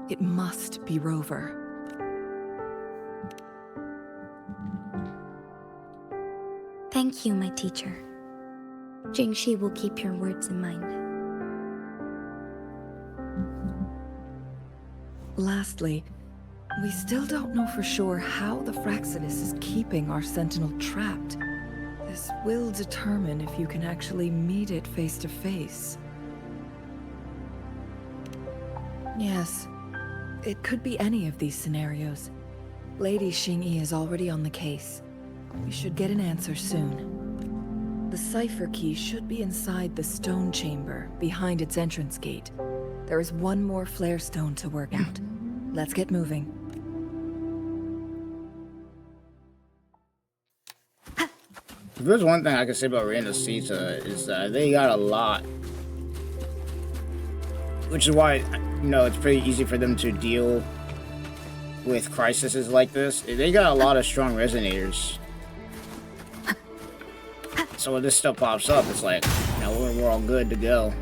it must be Rover. Thank you, my teacher. Jingshi will keep your words in mind. Lastly, we still don't know for sure how the Fraxidus is keeping our Sentinel trapped. This will determine if you can actually meet it face to face. Yes, it could be any of these scenarios. Lady Xingyi is already on the case. We should get an answer soon. The cipher key should be inside the stone chamber, behind its entrance gate. There is one more flare stone to work out. Let's get moving. If there's one thing I can say about Renesita is that they got a lot. Which is why, you know, it's pretty easy for them to deal with crises like this. They got a lot of strong resonators. So when this stuff pops up, it's like, you know, we're all good to go.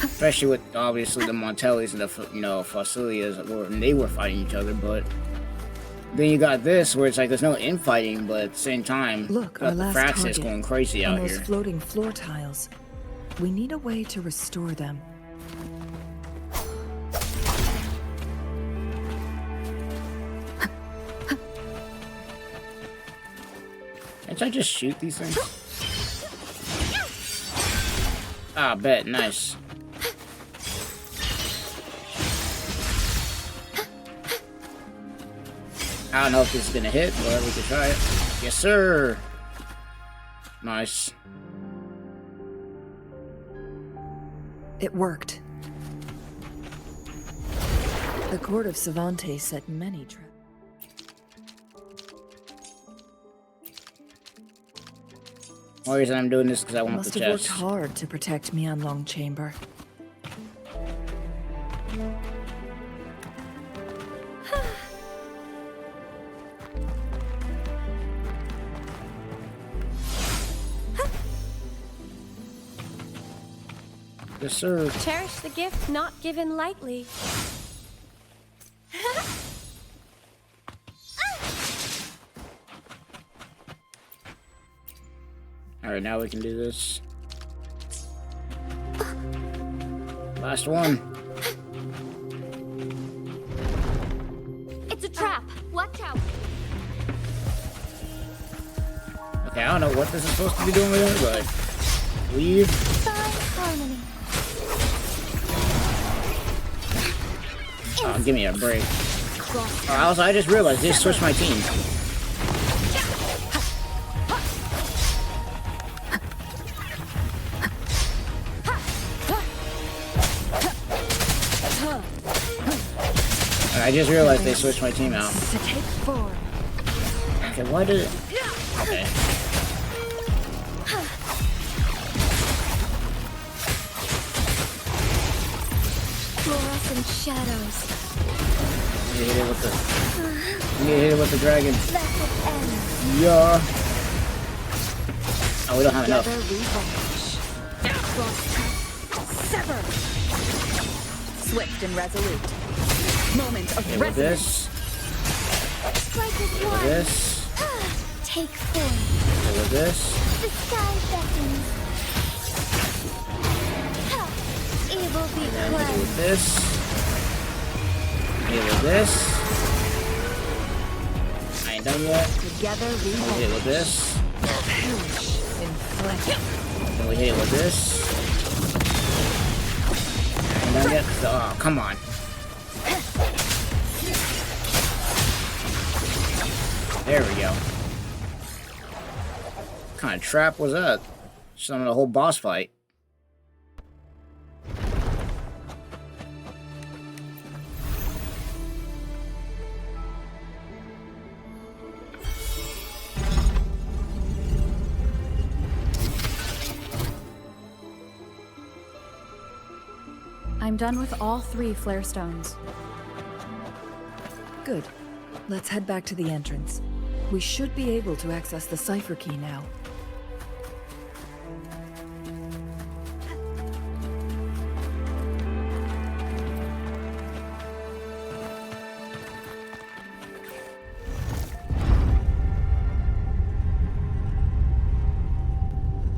Especially with, obviously, the Montellis and the, you know, Fossilias, they were fighting each other, but then you got this, where it's like there's no infighting, but at the same time, look, our last Fraxis going crazy out here. Those floating floor tiles. We need a way to restore them. Can't I just shoot these things? Ah, bet. Nice. I don't know if this is gonna hit, but we can try it. Yes, sir. Nice. It worked. The court of Savante set many traps. The only reason I'm doing this is because I want Must the have worked chest. hard to protect Mianlong Chamber. Yes, sir. Cherish the gift not given lightly. Alright, now we can do this. Last one. It's a trap. Watch out. Okay, I don't know what this is supposed to be doing with it, but leave. Find harmony. Oh, give me a break. Also, I just realized they switched my team. I just realized they switched my team out. To take form. Okay, why did it... Okay. Fluorescent shadows. You need to hit it with the... You need to hit it with the dragon. Blessed end. Yeah. Oh, we don't have enough. Sever! Swift and resolute. Moment of Okay, with this. Strike as With one. this. Take form. Okay, with this. The sky beckons. Evil be Okay, cleansed. with this. Okay, with this. I ain't done yet. Together we We hit it with this. inflict. Then we hit it with this. I ain't done yet. Oh, come on. There we go. What kind of trap was that? Summoned a whole boss fight. I'm done with all 3 flare stones. Good. Let's head back to the entrance. We should be able to access the cipher key now.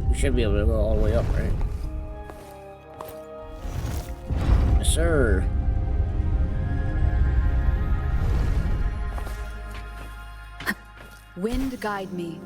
We should be able to go all the way up, right? Yes, sir. Wind guide me.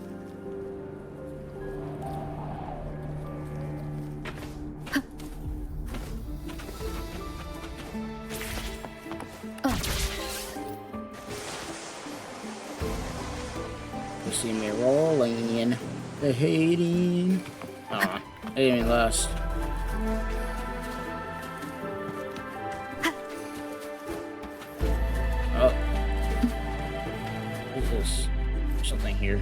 You see me rolling in the hating. Aw, I didn't even last. Oh. What is this? Something here.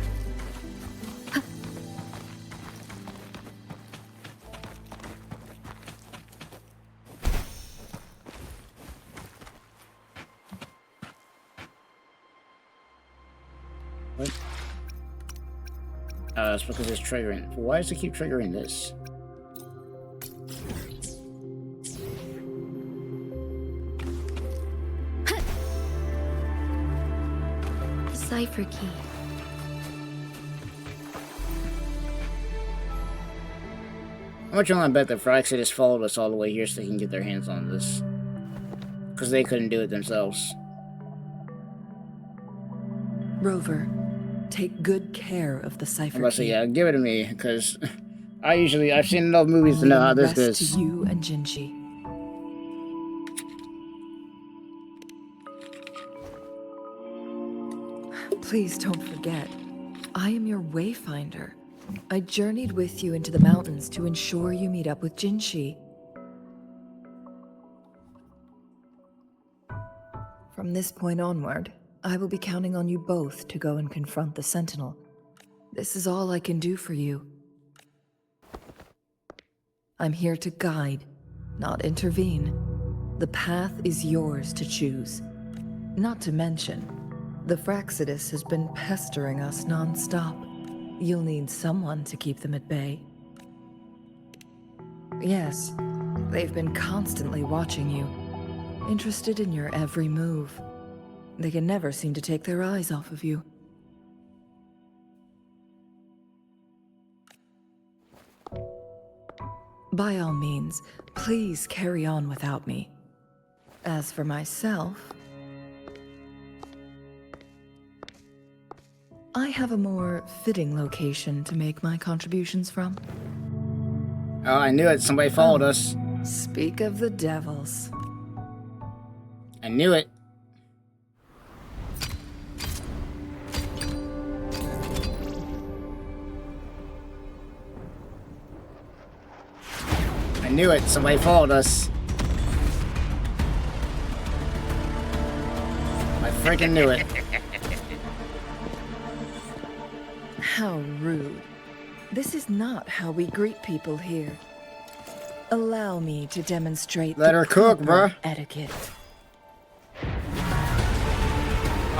What? It's because it's triggering. Why does it keep triggering this? The cipher key. How much you want to bet that Fraxidus followed us all the way here so they can get their hands on this? Because they couldn't do it themselves. Rover, take good care of the cipher I'm about to say, key. yeah, give it to me, because I've seen enough movies to know how this Rest goes. to you and Jinshi. Please don't forget, I am your wayfinder. I journeyed with you into the mountains to ensure you meet up with Jinshi. From this point onward, I will be counting on you both to go and confront the Sentinel. This is all I can do for you. I'm here to guide, not intervene. The path is yours to choose. Not to mention, the Fraxidus has been pestering us non-stop. You'll need someone to keep them at bay. Yes, they've been constantly watching you, interested in your every move. They can never seem to take their eyes off of you. By all means, please carry on without me. As for myself, I have a more fitting location to make my contributions from. Oh, I knew it. Somebody followed us. Speak of the devils. I knew it. I knew it. Somebody followed us. I freaking knew it. How rude. This is not how we greet people here. Allow me to demonstrate Let her cook, bruh. etiquette.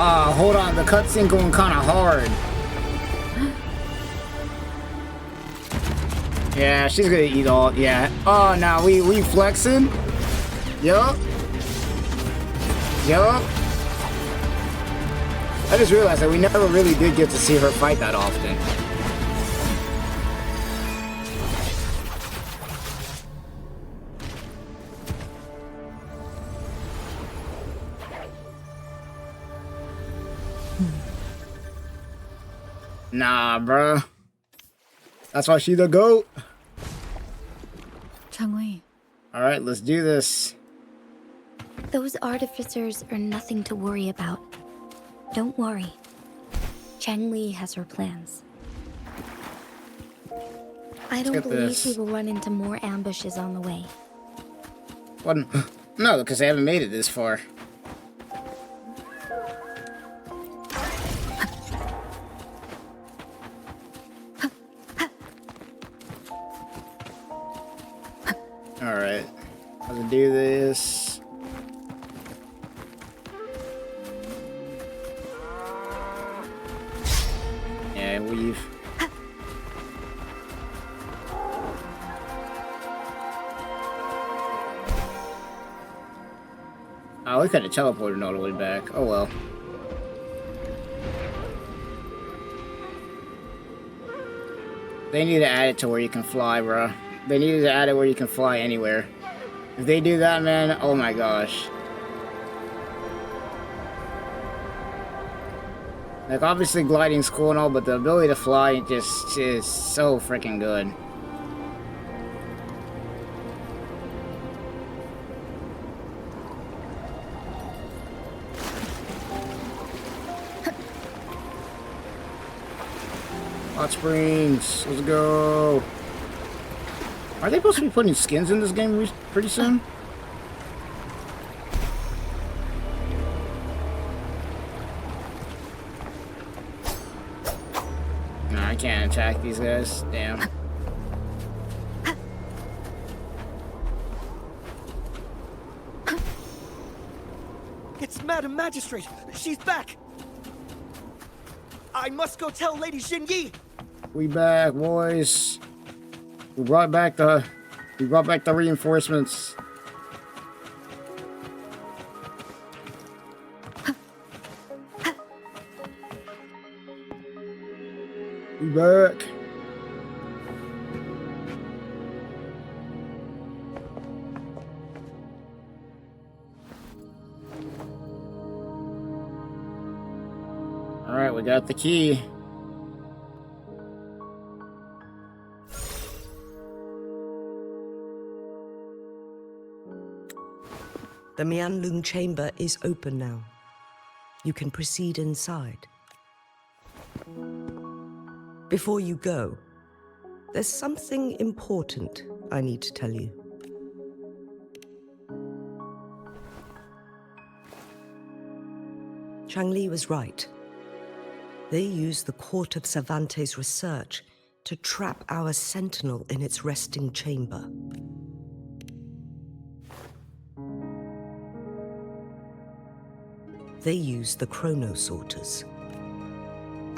Ah, hold on. The cutscene going kind of hard. Yeah, she's gonna eat all. Yeah. Oh, now we flexing. Yup. Yup. I just realized that we never really did get to see her fight that often. Nah, bruh. That's why she's the GOAT. Changli. Alright, let's do this. Those artificers are nothing to worry about. Don't worry. Changli has her plans. I don't believe we will run into more ambushes on the way. What? No, because they haven't made it this far. Alright. Let's do this. Yeah, weave. Oh, we could have teleported all the way back. Oh well. They need to add it to where you can fly, bro. They needed to add it where you can fly anywhere. If they do that, man, oh my gosh. Like, obviously gliding's cool and all, but the ability to fly just is so freaking good. Hot springs, let's go. Are they supposed to be putting skins in this game pretty soon? No, I can't attack these guys. Damn. It's Madam Magistrate! She's back! I must go tell Lady Jinyi! We back, boys. We brought back the reinforcements. We back. All right, we got the key. The Mianlung chamber is open now. You can proceed inside. Before you go, There's something important I need to tell you. Changli was right. They used the Court of Savante's research to trap our sentinel in its resting chamber. They used the chronosorters.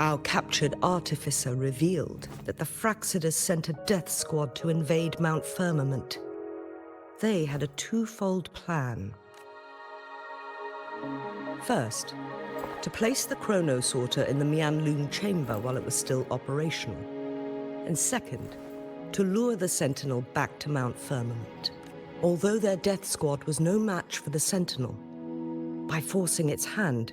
Our captured artificer revealed that the Fraxidus sent a death squad to invade Mount Firmament. They had a twofold plan. First, to place the chronosorter in the Mianlun chamber while it was still operational. And second, to lure the Sentinel back to Mount Firmament. Although their death squad was no match for the Sentinel, by forcing its hand,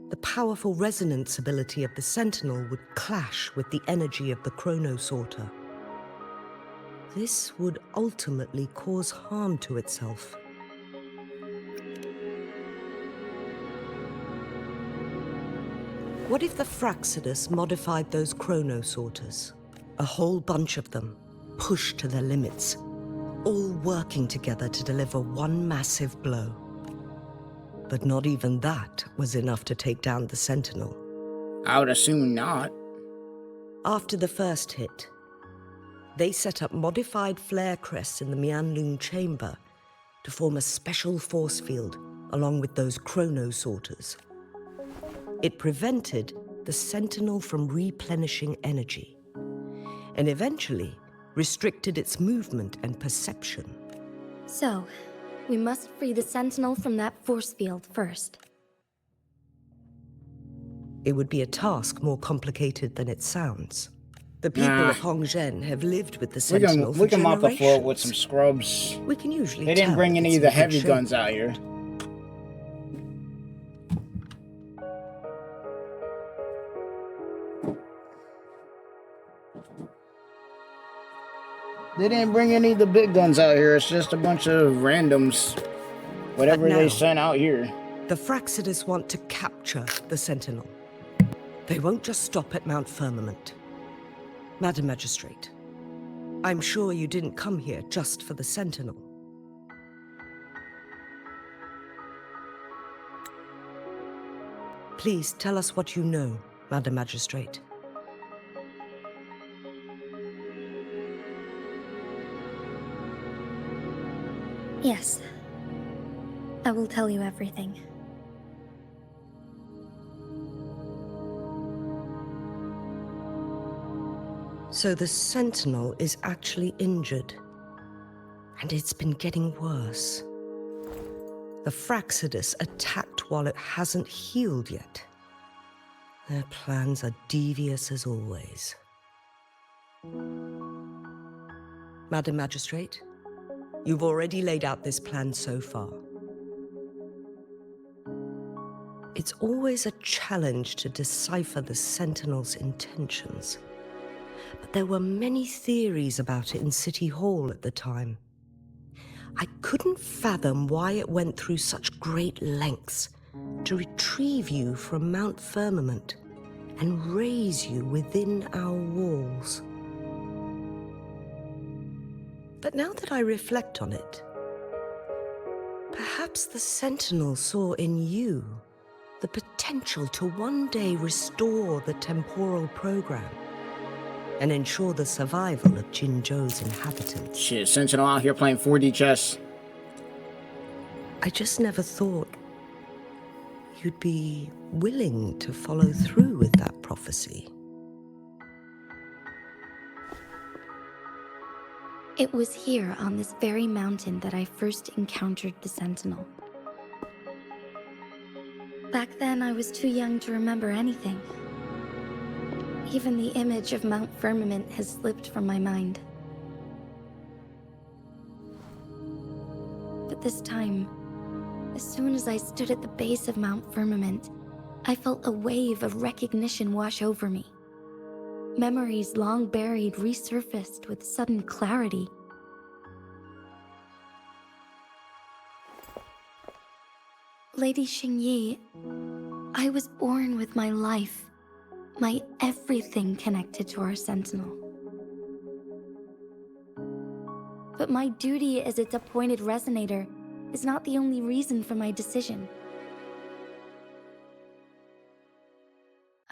the powerful resonance ability of the Sentinel would clash with the energy of the chronosorter. This would ultimately cause harm to itself. What if the Fraxidus modified those chronosorters? A whole bunch of them, pushed to their limits, all working together to deliver one massive blow. But not even that was enough to take down the Sentinel. I would assume not. After the first hit, they set up modified flare crests in the Mianlun chamber to form a special force field along with those chronosorters. It prevented the Sentinel from replenishing energy, and eventually restricted its movement and perception. So, we must free the Sentinel from that force field first. It would be a task more complicated than it sounds. The people of Hongzhen have lived with the Sentinel for generations. We can mop the floor with some scrubs. We can usually They didn't tell bring if any it's of the in good heavy shape. guns out here. They didn't bring any of the big guns out here. It's just a bunch of randoms. Whatever But now, they sent out here. The Fraxidus want to capture the Sentinel. They won't just stop at Mount Firmament. Madam Magistrate, I'm sure you didn't come here just for the Sentinel. Please tell us what you know, Madam Magistrate. Yes. I will tell you everything. So the Sentinel is actually injured. And it's been getting worse. The Fraxidus attacked while it hasn't healed yet. Their plans are devious as always. Madam Magistrate, you've already laid out this plan so far. It's always a challenge to decipher the Sentinel's intentions. But there were many theories about it in City Hall at the time. I couldn't fathom why it went through such great lengths to retrieve you from Mount Firmament and raise you within our walls. But now that I reflect on it, perhaps the Sentinel saw in you the potential to one day restore the temporal program and ensure the survival of Jinzhou's inhabitants. Shit, Sentinel out here playing 4D chess. I just never thought you'd be willing to follow through with that prophecy. It was here on this very mountain that I first encountered the Sentinel. Back then, I was too young to remember anything. Even the image of Mount Firmament has slipped from my mind. But this time, as soon as I stood at the base of Mount Firmament, I felt a wave of recognition wash over me. Memories long buried resurfaced with sudden clarity. Lady Xingyi, I was born with my life, my everything connected to our Sentinel. But my duty as its appointed resonator is not the only reason for my decision.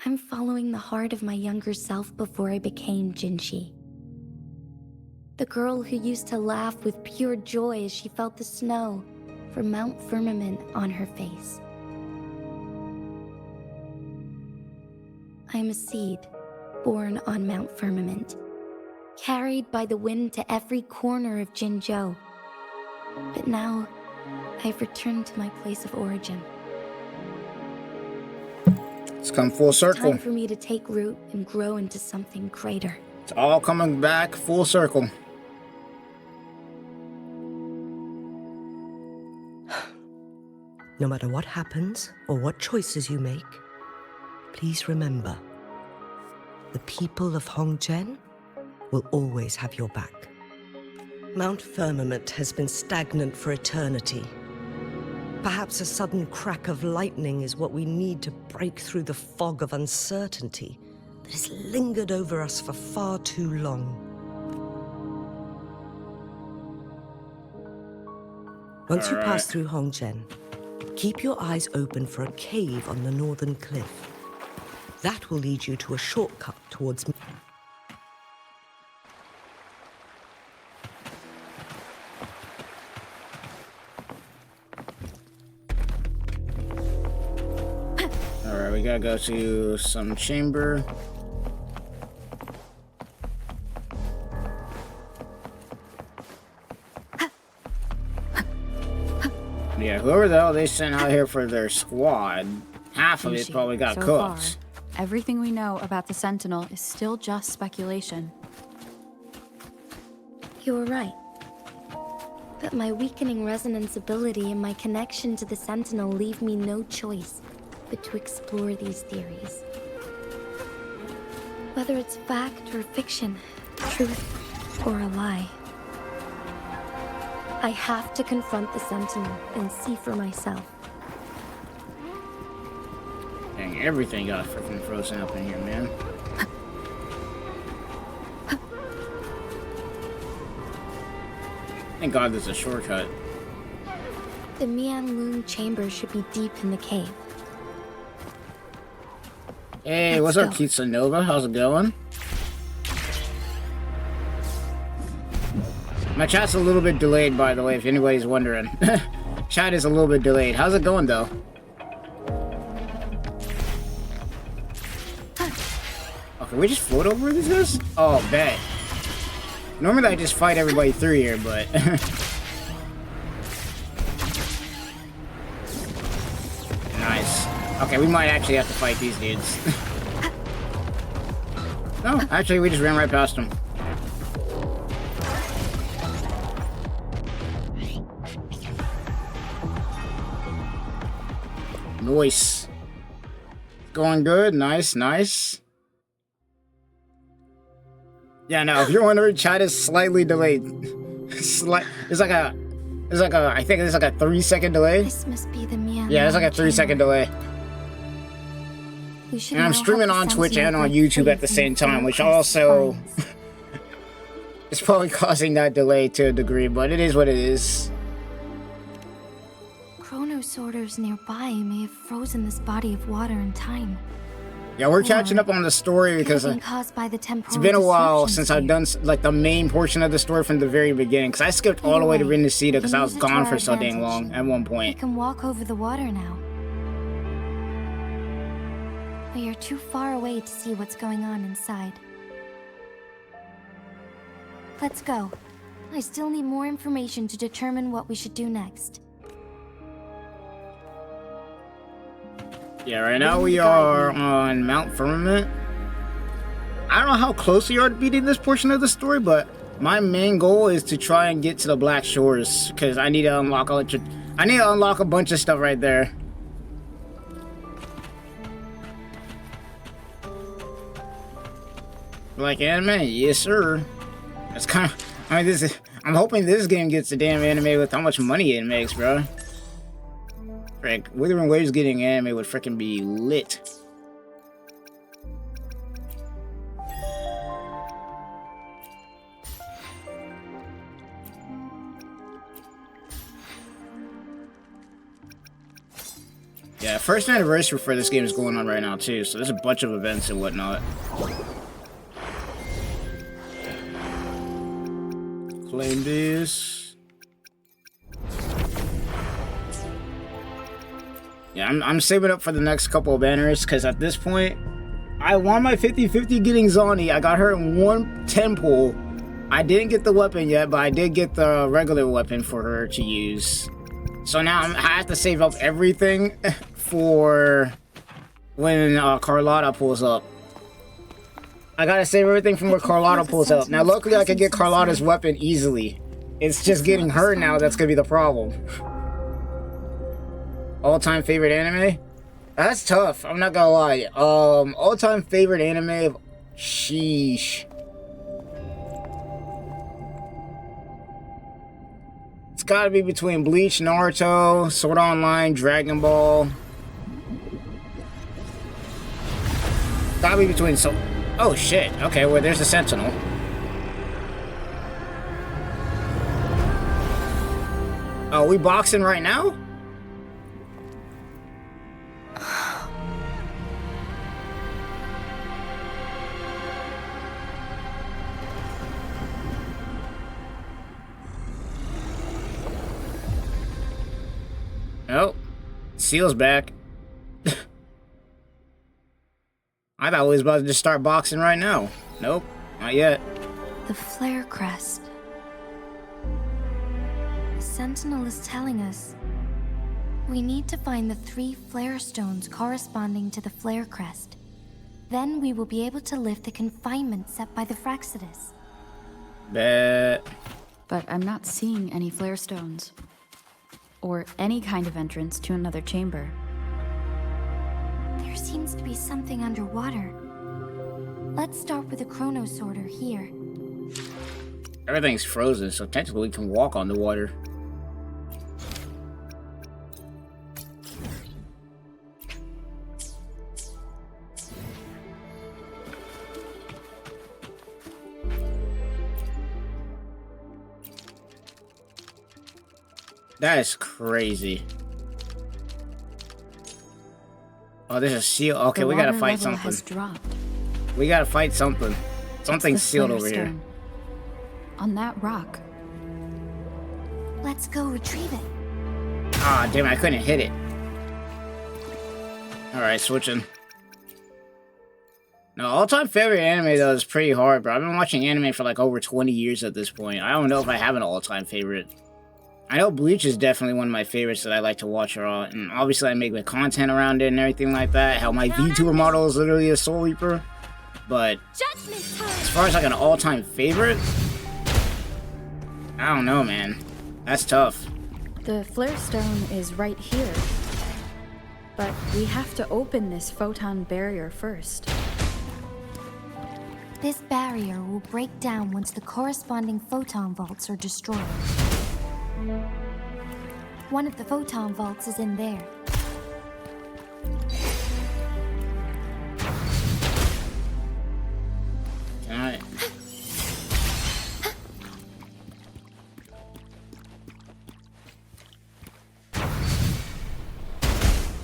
I'm following the heart of my younger self before I became Jinshi. The girl who used to laugh with pure joy as she felt the snow from Mount Firmament on her face. I am a seed born on Mount Firmament, carried by the wind to every corner of Jinzhou. But now, I've returned to my place of origin. It's come full circle. It's time for me to take root and grow into something greater. It's all coming back full circle. No matter what happens or what choices you make, please remember, the people of Hongzhen will always have your back. Mount Firmament has been stagnant for eternity. Perhaps a sudden crack of lightning is what we need to break through the fog of uncertainty that has lingered over us for far too long. Once you pass through Hongzhen, keep your eyes open for a cave on the northern cliff. That will lead you to a shortcut towards... Alright, we gotta go to some chamber. Yeah, whoever the hell they sent out here for their squad, half of it probably got so cooked. Far, everything we know about the Sentinel is still just speculation. You were right. But my weakening resonance ability and my connection to the Sentinel leave me no choice but to explore these theories. Whether it's fact or fiction, truth or a lie. I have to confront the Sentinel and see for myself. Dang, everything got freaking frozen up in here, man. Thank God there's a shortcut. The Mianlun chamber should be deep in the cave. Hey, what's up, Kitsunova? How's it going? My chat's a little bit delayed, by the way, if anybody's wondering. Chat is a little bit delayed. How's it going, though? Oh, can we just float over these guys? Oh, bet. Normally I just fight everybody through here, but... Nice. Okay, we might actually have to fight these dudes. No, actually we just ran right past them. Nice. Going good. Nice, nice. Yeah, no, if you're wondering, chat is slightly delayed. It's like a, I think it's like a 3-second delay. This must be the Mian. Yeah, it's like a 3-second delay. And I'm streaming on Twitch and on YouTube at the same time, which also is probably causing that delay to a degree, but it is what it is. Chronosorters nearby may have frozen this body of water in time. Yeah, we're catching up on the story because it's been a while since I've done like the main portion of the story from the very beginning. Because I skipped all the way to Rinasita because I was gone for so dang long at one point. We can walk over the water now. We are too far away to see what's going on inside. Let's go. I still need more information to determine what we should do next. Yeah, right now we are on Mount Firmament. I don't know how close we are to beating this portion of the story, but my main goal is to try and get to the Black Shores because I need to unlock a bunch of stuff right there. Like anime? Yes, sir. That's kind of. I mean, I'm hoping this game gets the damn anime with how much money it makes, bro. Frick, Wuthering Waves getting anime would frickin' be lit. Yeah, first anniversary for this game is going on right now too, so there's a bunch of events and whatnot. Claim this. Yeah, I'm saving up for the next couple of banners, because at this point, I won my 50-50 getting Zani. I got her in 110 pull. I didn't get the weapon yet, but I did get the regular weapon for her to use. So now I have to save up everything for when Carlotta pulls up. I gotta save everything from where Carlotta pulls up. Now luckily I can get Carlotta's weapon easily. It's just getting her now that's gonna be the problem. All-time favorite anime? That's tough, I'm not gonna lie. All-time favorite anime, sheesh. It's gotta be between Bleach, Naruto, Sword Art Online, Dragon Ball. Gotta be between oh shit, okay, well there's a Sentinel. Oh, we boxing right now? Oh, Seal's back. I thought we was about to just start boxing right now. Nope, not yet. The flare crest. The Sentinel is telling us we need to find the 3 flare stones corresponding to the flare crest. Then we will be able to lift the confinement set by the Fraxidus. Bet. But I'm not seeing any flare stones. Or any kind of entrance to another chamber. There seems to be something underwater. Let's start with the chrono sorter here. Everything's frozen, so technically we can walk on the water. That is crazy. Oh, there's a seal. Okay, we gotta fight something. Has dropped. We gotta fight something. Something's sealed over here. On that rock. Let's go retrieve it. Ah, damn it, I couldn't hit it. Alright, switching. No, all-time favorite anime, though, is pretty hard, bro. I've been watching anime for like over 20 years at this point. I don't know if I have an all-time favorite. I know Bleach is definitely one of my favorites that I like to watch around, and obviously I make the content around it and everything like that. How my VTuber model is literally a Soul Reaper. But as far as like an all-time favorite, I don't know, man. That's tough. The flare stone is right here. But we have to open this photon barrier first. This barrier will break down once the corresponding photon vaults are destroyed. One of the photon vaults is in there. Alright.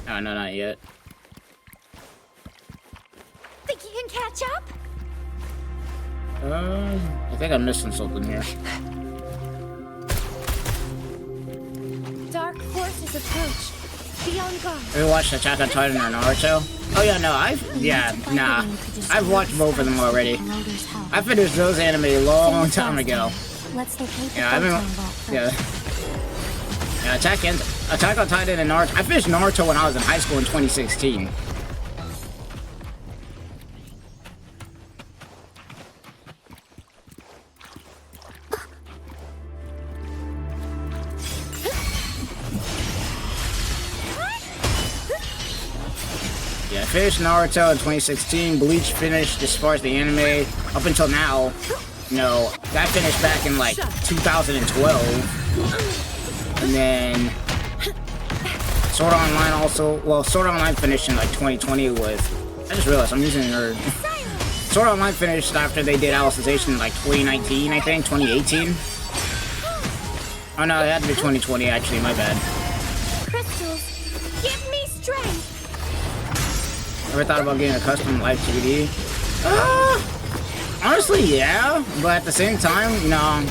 Oh, no, not yet. Think you can catch up? I think I'm missing something here. Dark forces approach. Be on guard. Have you watched Attack on Titan or Naruto? Oh yeah, no, I've watched both of them already. I finished those anime a long time ago. Let's locate the Yeah, photon vault first. Yeah, Attack on Titan and Naruto. I finished Naruto when I was in high school in 2016. Yeah, I finished Naruto in 2016. Bleach finished as far as the anime up until now. No, that finished back in like 2012. And then Sword Art Online also. Well, Sword Art Online finished in like 2020 with. I just realized I'm using her. Sword Art Online finished after they did Alicization in like 2019, I think, 2018. Oh no, it had to be 2020 actually. My bad. Crystals, give me strength. Ever thought about getting a custom live 2D? Honestly, yeah, but at the same time, you know,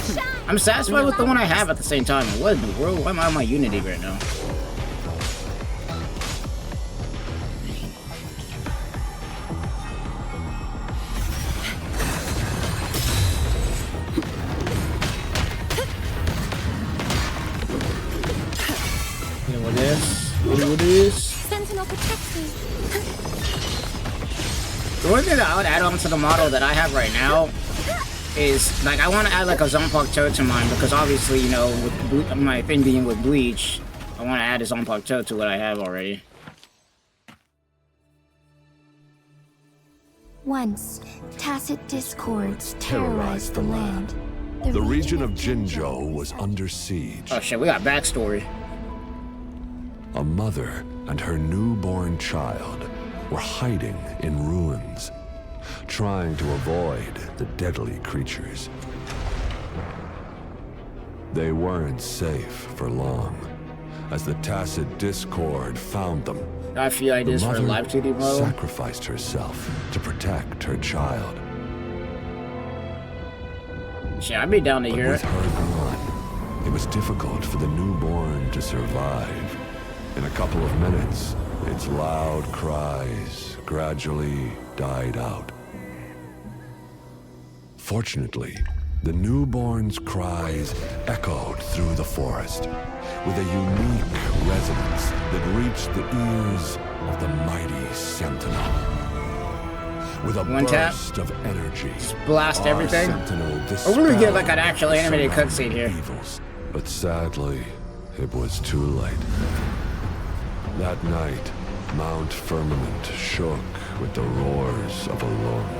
I'm satisfied with the one I have at the same time. What in the world? Why am I on my Unity right now? You know what it is? Sentinel protects me. The one thing that I would add on to the model that I have right now is, like, I want to add, like, a Zonpak toe to mine, because obviously, you know, with my thing being with Bleach, I want to add a Zonpak toe to what I have already. Once, tacit discords terrorized the land. The region of Jinzhou was under siege. Oh shit, we got backstory. A mother and her newborn child were hiding in ruins, trying to avoid the deadly creatures. They weren't safe for long, as the tacit discord found them. I feel ideas for a live 2D model. Sacrificed herself to protect her child. Shit, I'd be down to hear it. With her gone, it was difficult for the newborn to survive. In a couple of minutes, its loud cries gradually died out. Fortunately, the newborn's cries echoed through the forest with a unique resonance that reached the ears of the mighty Sentinel. With a burst of energy, just blast everything. I really get like an actual animated cutscene here. Evils, but sadly, it was too late. That night, Mount Firmament shook with the roars of a lung,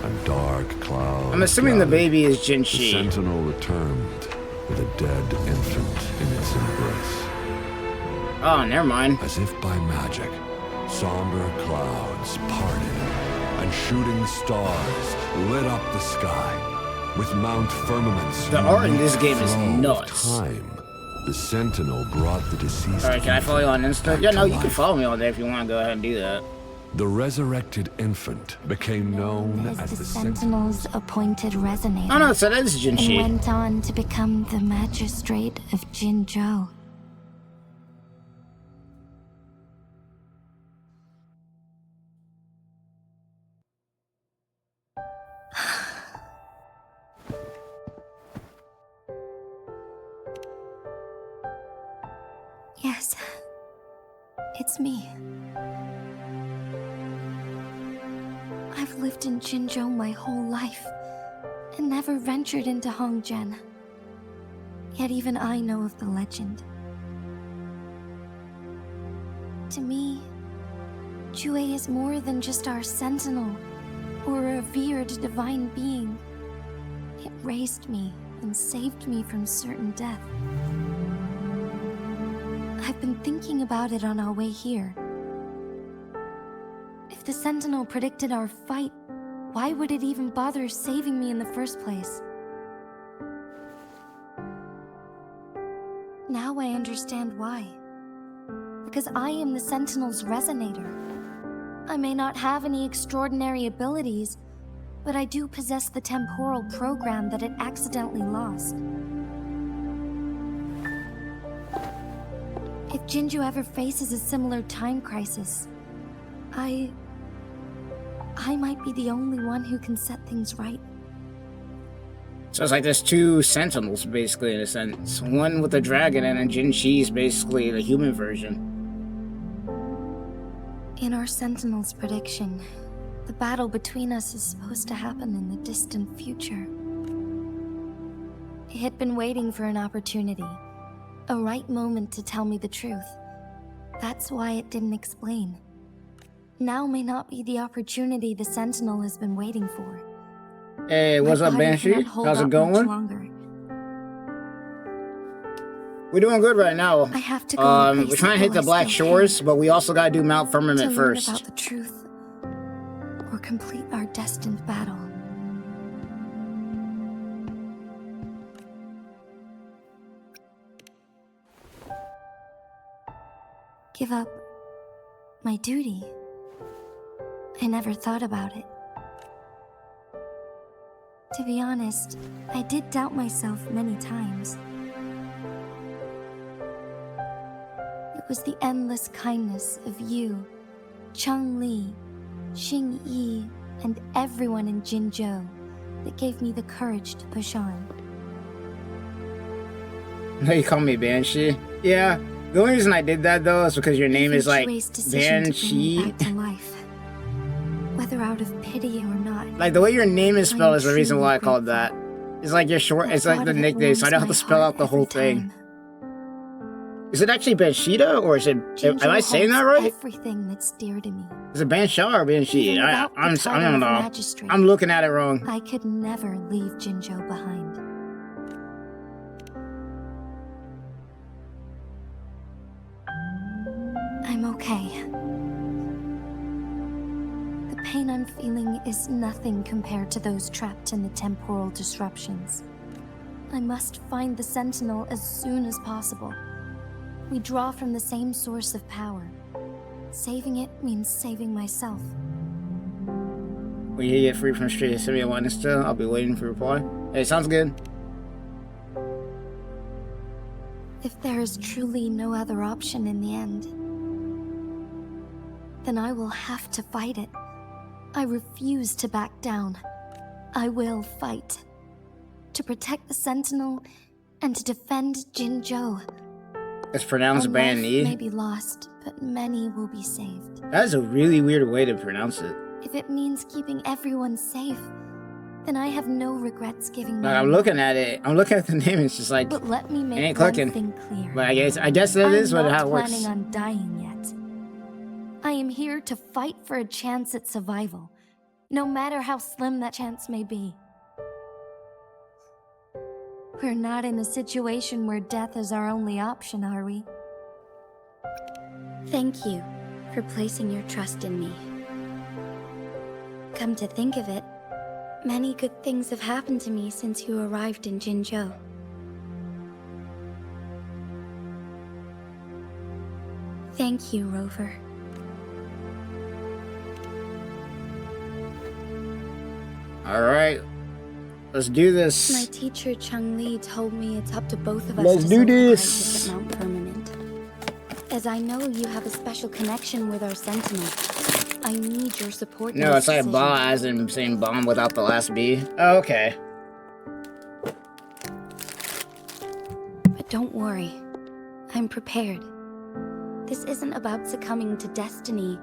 and dark clouds. I'm assuming the baby is The Jinshi'S. Sentinel returned with a dead infant in its embrace. Oh, never mind. As if by magic, somber clouds parted, and shooting stars lit up the sky. With Mount Firmament's The art in this game is flow of nuts. time, the Sentinel brought the deceased. Alright, can I follow you on Insta? back Yeah, to no, you can life. follow me on there if you want to go ahead and do that. The resurrected infant became known as the Sentinel's appointed resonator. Oh no, so that is And Jinshi. went on to become the magistrate of Jinzhou. Yes, it's me. I've lived in Jinzhou my whole life and never ventured into Hongzhen. Yet even I know of the legend. To me, Jue is more than just our sentinel or a revered divine being. It raised me and saved me from certain death. I've been thinking about it on our way here. If the Sentinel predicted our fight, why would it even bother saving me in the first place? Now I understand why. Because I am the Sentinel's resonator. I may not have any extraordinary abilities, but I do possess the temporal program that it accidentally lost. If Jinzhou ever faces a similar time crisis, I might be the only one who can set things right. So it's like there's two Sentinels, basically, in a sense. One with the dragon, and then Jinshi'S basically the human version. In our Sentinel's prediction, the battle between us is supposed to happen in the distant future. It had been waiting for an opportunity, a right moment to tell me the truth. That's why it didn't explain. Now may not be the opportunity the Sentinel has been waiting for. Hey, what's up, Banshee? How's it going? We're doing good right now. I have to go We're trying to hit the Black Shores, but we also gotta do Mount Firmament to first. learn about the truth, or complete our destined battle. Give up my duty. I never thought about it. To be honest, I did doubt myself many times. It was the endless kindness of you, Changli, Xingyi, and everyone in Jinzhou that gave me the courage to push on. No, you call me Banshee? Yeah. The only reason I did that though is because your name is like Banshee. Whether out of pity or not. Like the way your name is spelled is the reason why I called that. It's like your short, it's like the nickname, so I don't have to spell out the whole thing. Is it actually Banshida or is it? Am I saying that right? Everything that's dear to me. Is it Bansha or Banshee? I don't know. I'm looking at it wrong. I could never leave Jinzhou behind. I'm okay. The pain I'm feeling is nothing compared to those trapped in the temporal disruptions. I must find the Sentinel as soon as possible. We draw from the same source of power. Saving it means saving myself. When you get free from Street, send me a line still. I'll be waiting for your reply. Hey, sounds good. If there is truly no other option in the end, then I will have to fight it. I refuse to back down. I will fight. To protect the Sentinel and to defend Jinzhou. It's pronounced Ban Yi. May be lost, but many will be saved. That is a really weird way to pronounce it. If it means keeping everyone safe, then I have no regrets giving Like, I'm looking at it. I'm looking at the name. It's just like, but let me make it ain't one clicking. thing clear. But I guess that is what how it I'm works. not planning on dying yet. I am here to fight for a chance at survival, no matter how slim that chance may be. We're not in a situation where death is our only option, are we? Thank you for placing your trust in me. Come to think of it, many good things have happened to me since you arrived in Jinzhou. Thank you, Rover. Alright. Let's do this. My teacher Changli told me it's up to both of us Let's to do solve the this. crisis at Mount Permanent. As I know you have a special connection with our Sentinel, I need your support. No, it's like bomb as in saying bomb without the last B. Oh, okay. But don't worry. I'm prepared. This isn't about succumbing to destiny.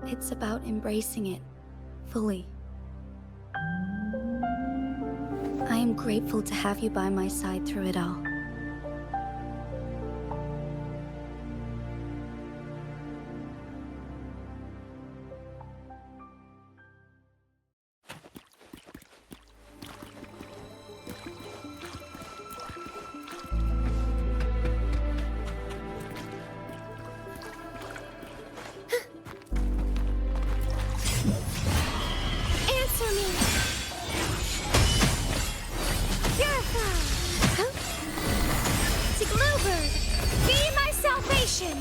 It's about embracing it fully. I am grateful to have you by my side through it all. Answer me! Be my salvation!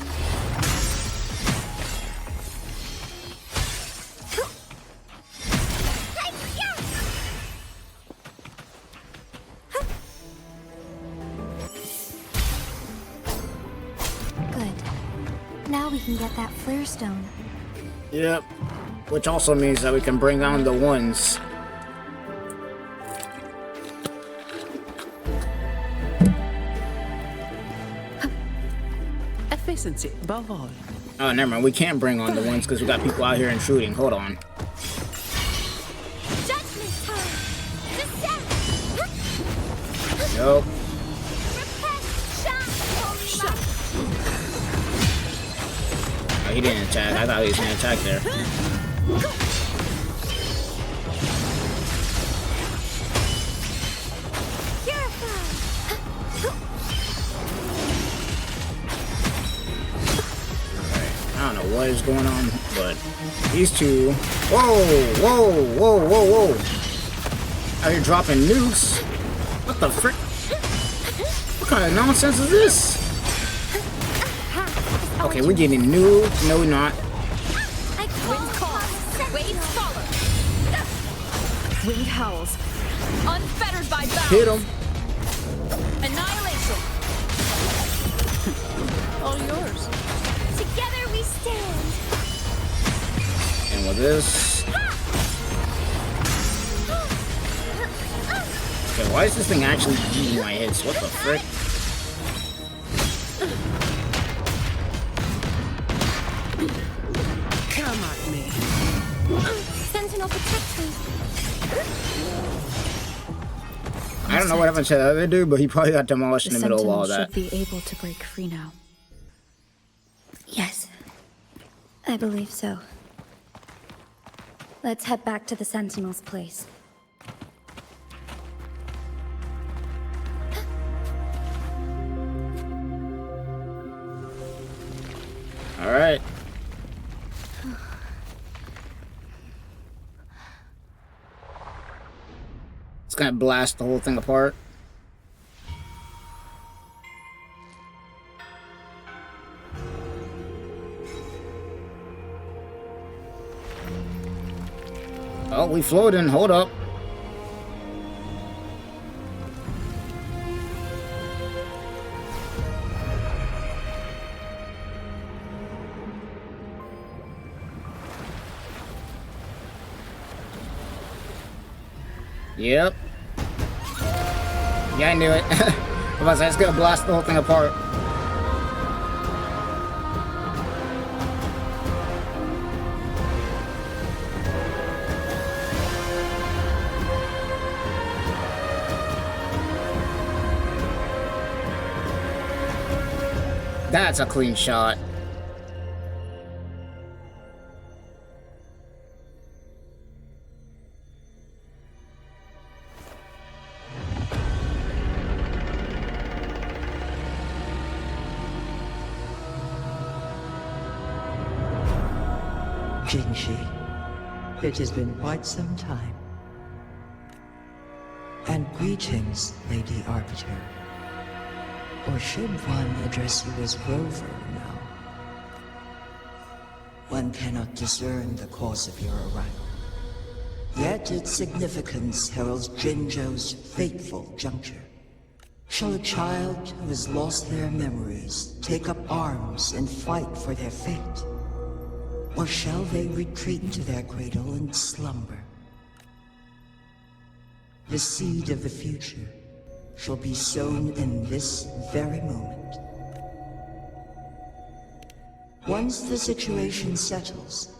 Good. Now we can get that flare stone. Yep. Which also means that we can bring on the ones. Efficiency above all. Oh, never mind. We can't bring on the ones because we got people out here and shooting. Hold on. Judgment time! Descent! Nope. Oh, he didn't attack. I thought he was going to attack there. I don't know what is going on, but these two. Whoa, whoa, whoa, whoa, whoa! Out here dropping nukes. What the frick? What kind of nonsense is this? Okay, we're getting nuked. No, we're not. I call upon the Waves follow. Winged howls. Unfettered by bounds. Hit him. Annihilation. All yours. Together we stand. And with this. Okay, why is this thing actually eating my hits? What the frick? Come at me. Sentinel, protect me. I don't know what happened to the other dude, but he probably got demolished in the middle of all that. Should be able to break free now. Yes, I believe so. Let's head back to the Sentinel's place. All right. It's gonna blast the whole thing apart. Oh, we floating. Hold up. Yep. Yeah, I knew it. I was like, it's gonna blast the whole thing apart. That's a clean shot. Jinshi, it has been quite some time. And greetings, Lady Arbiter. Or should one address you as Rover now? One cannot discern the cause of your arrival. Yet its significance heralds Jinzhou's fateful juncture. Shall a child who has lost their memories take up arms and fight for their fate? Or shall they retreat into their cradle and slumber? The seed of the future shall be sown in this very moment. Once the situation settles,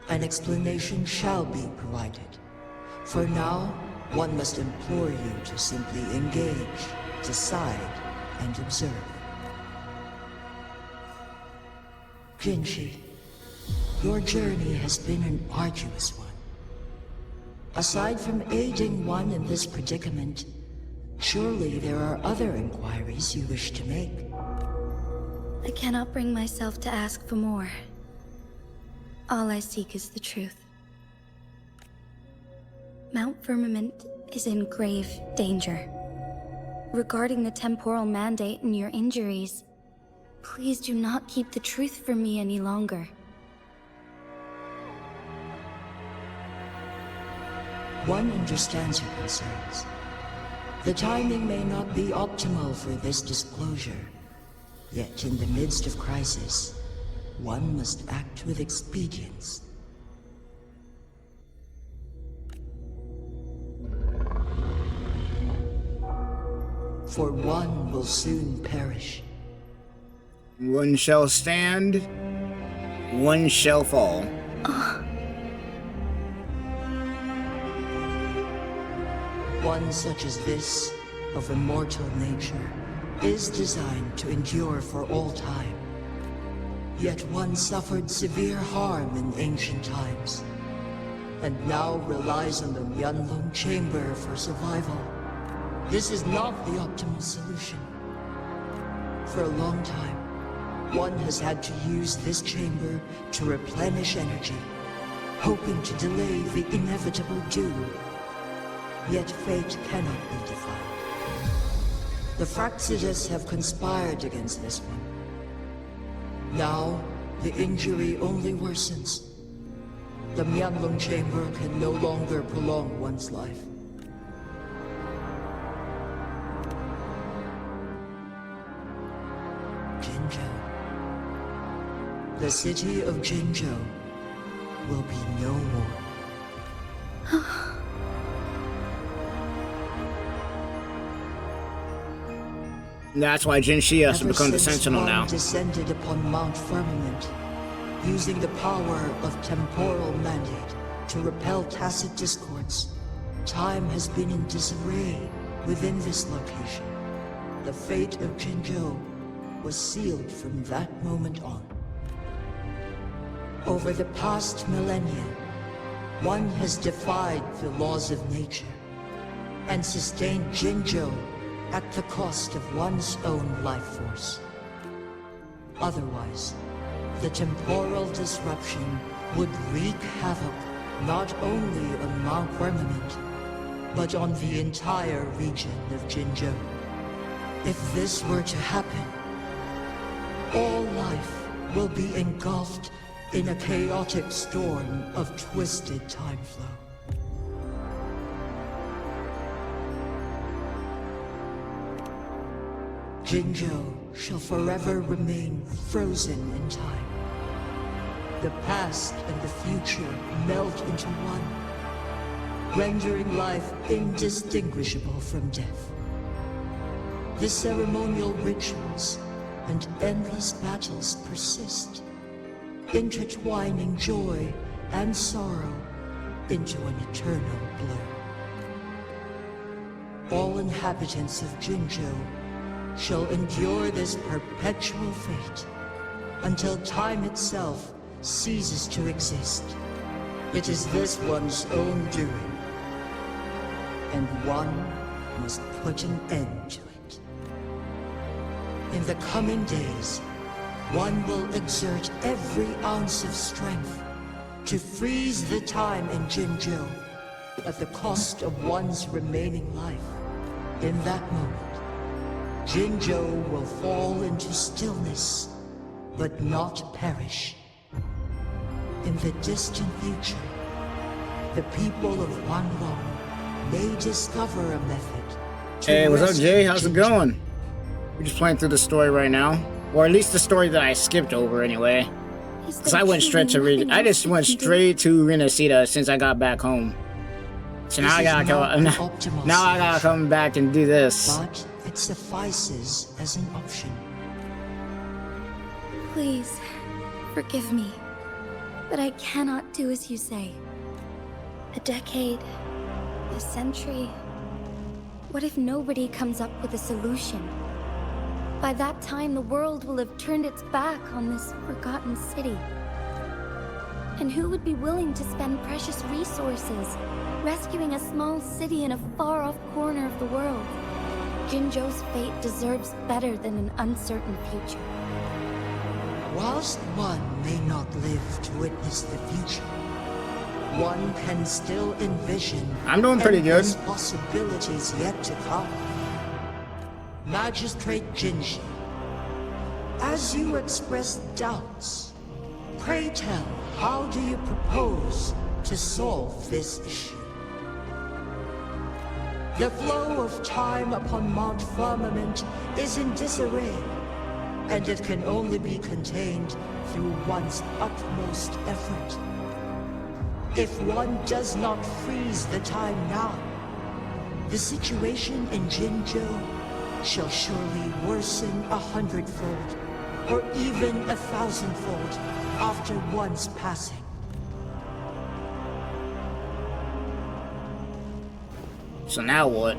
an explanation shall be provided. For now, one must implore you to simply engage, decide, and observe. Jinshi, your journey has been an arduous one. Aside from aiding one in this predicament, surely there are other inquiries you wish to make. I cannot bring myself to ask for more. All I seek is the truth. Mount Firmament is in grave danger. Regarding the temporal mandate and your injuries, please do not keep the truth from me any longer. One understands your concerns. The timing may not be optimal for this disclosure. Yet in the midst of crisis, one must act with expedience. For one will soon perish. One shall stand, one shall fall. One such as this, of immortal nature, is designed to endure for all time. Yet one suffered severe harm in ancient times, and now relies on the Yanlong Chamber for survival. This is not the optimal solution. For a long time, one has had to use this chamber to replenish energy, hoping to delay the inevitable doom. Yet fate cannot be defied. The Fraxidus have conspired against this one. Now, the injury only worsens. The Mianlong Chamber can no longer prolong one's life. Jinzhou. The city of Jinzhou will be no more. That's why Jinshi'S has become the Sentinel now. Descended upon Mount Firmament, using the power of temporal mandate to repel tacit discords. Time has been in disarray within this location. The fate of Jinzhou was sealed from that moment on. Over the past millennia, one has defied the laws of nature and sustained Jinzhou at the cost of one's own life force. Otherwise, the temporal disruption would wreak havoc not only on Mount Firmament, but on the entire region of Jinzhou. If this were to happen, all life will be engulfed in a chaotic storm of twisted time flow. Jinzhou shall forever remain frozen in time. The past and the future melt into one, rendering life indistinguishable from death. The ceremonial rituals and endless battles persist, intertwining joy and sorrow into an eternal blur. All inhabitants of Jinzhou shall endure this perpetual fate until time itself ceases to exist. It is this one's own doing, and one must put an end to it. In the coming days, one will exert every ounce of strength to freeze the time in Jinzhou at the cost of one's remaining life. In that moment, Jinzhou will fall into stillness, but not perish. In the distant future, the people of Wanlong may discover a method to Hey, what's up, Jay? How's it Jinzhou. going? We're just playing through the story right now. Or at least the story that I skipped over anyway. Because I went straight to I just went straight to Renesita since I got back home. So now I gotta come back and do this. But it suffices as an option. Please, forgive me. But I cannot do as you say. A decade, a century. What if nobody comes up with a solution? By that time, the world will have turned its back on this forgotten city. And who would be willing to spend precious resources rescuing a small city in a far-off corner of the world? Jinzhou's fate deserves better than an uncertain future. Whilst one may not live to witness the future, one can still envision I'm doing pretty good. endless possibilities yet to come. Magistrate Jinshi, as you express doubts, pray tell, how do you propose to solve this issue? The flow of time upon Mount Firmament is in disarray, and it can only be contained through one's utmost effort. If one does not freeze the time now, the situation in Jinzhou shall surely worsen 100-fold, or even 1,000-fold after one's passing. So now what?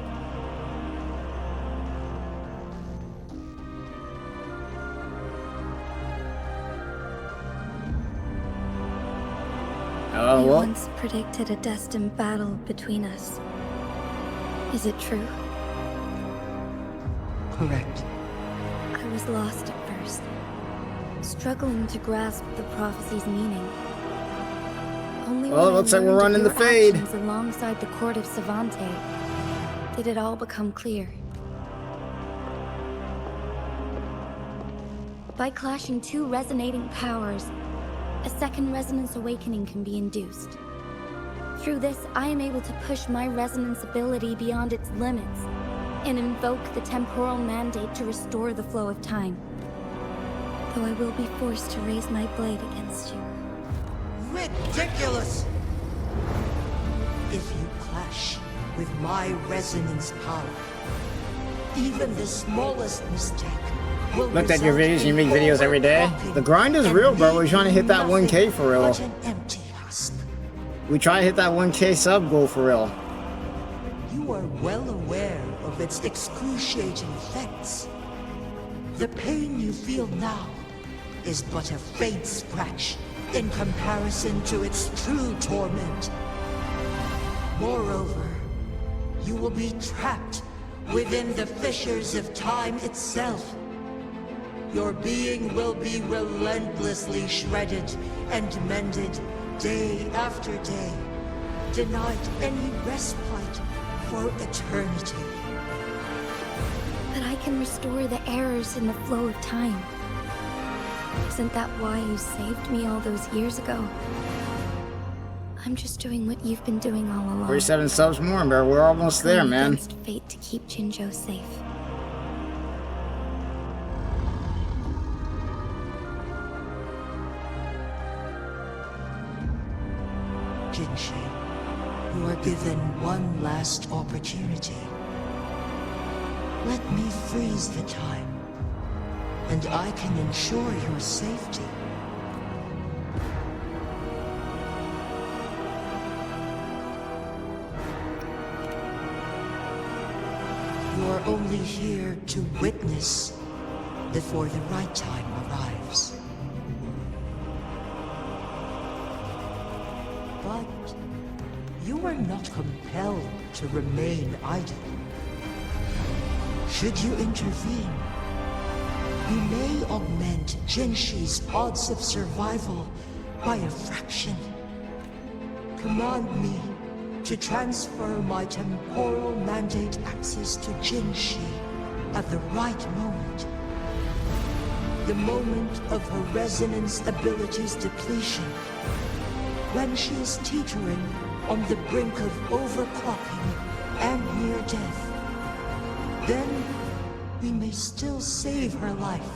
You Well, once predicted a destined battle between us. Is it true? Correct. I was lost at first, struggling to grasp the prophecy's meaning. Only Well, when I looks like we're learned of running the your fade. actions alongside the court of Savante did it all become clear. By clashing two resonating powers, a second resonance awakening can be induced. Through this, I am able to push my resonance ability beyond its limits and invoke the temporal mandate to restore the flow of time. Though I will be forced to raise my blade against you. Ridiculous! If you clash with my resonance power, even the smallest mistake will Looked at your videos, you make videos every day. The grind is real, bro. We're trying to hit that 1K for real. We try to hit that 1K sub goal for real. You are well aware of its excruciating effects. The pain you feel now is but a faint scratch in comparison to its true torment. Moreover, you will be trapped within the fissures of time itself. Your being will be relentlessly shredded and mended day after day, denied any respite for eternity. But I can restore the errors in the flow of time. Isn't that why you saved me all those years ago? I'm just doing what you've been doing all along. 47 subs more, bro. We're almost there, man. Against fate to keep Jinzhou safe. Jinshi, you are given one last opportunity. Let me freeze the time, and I can ensure your safety. You are only here to witness before the right time arrives. But you are not compelled to remain idle. Should you intervene, you may augment Jinshi'S odds of survival by a fraction. Command me to transfer my temporal mandate access to Jinshi at the right moment. The moment of her resonance ability's depletion, when she is teetering on the brink of overclocking and near death. Then we may still save her life.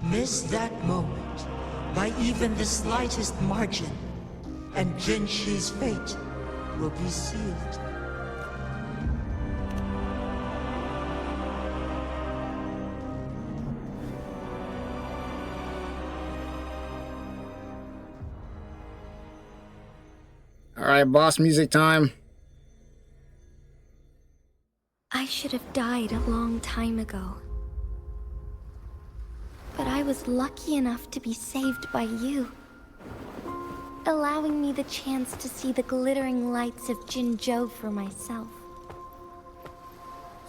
Miss that moment by even the slightest margin, and Jinshi'S fate will be sealed. Alright, boss music time. I should have died a long time ago. But I was lucky enough to be saved by you, allowing me the chance to see the glittering lights of Jinzhou for myself.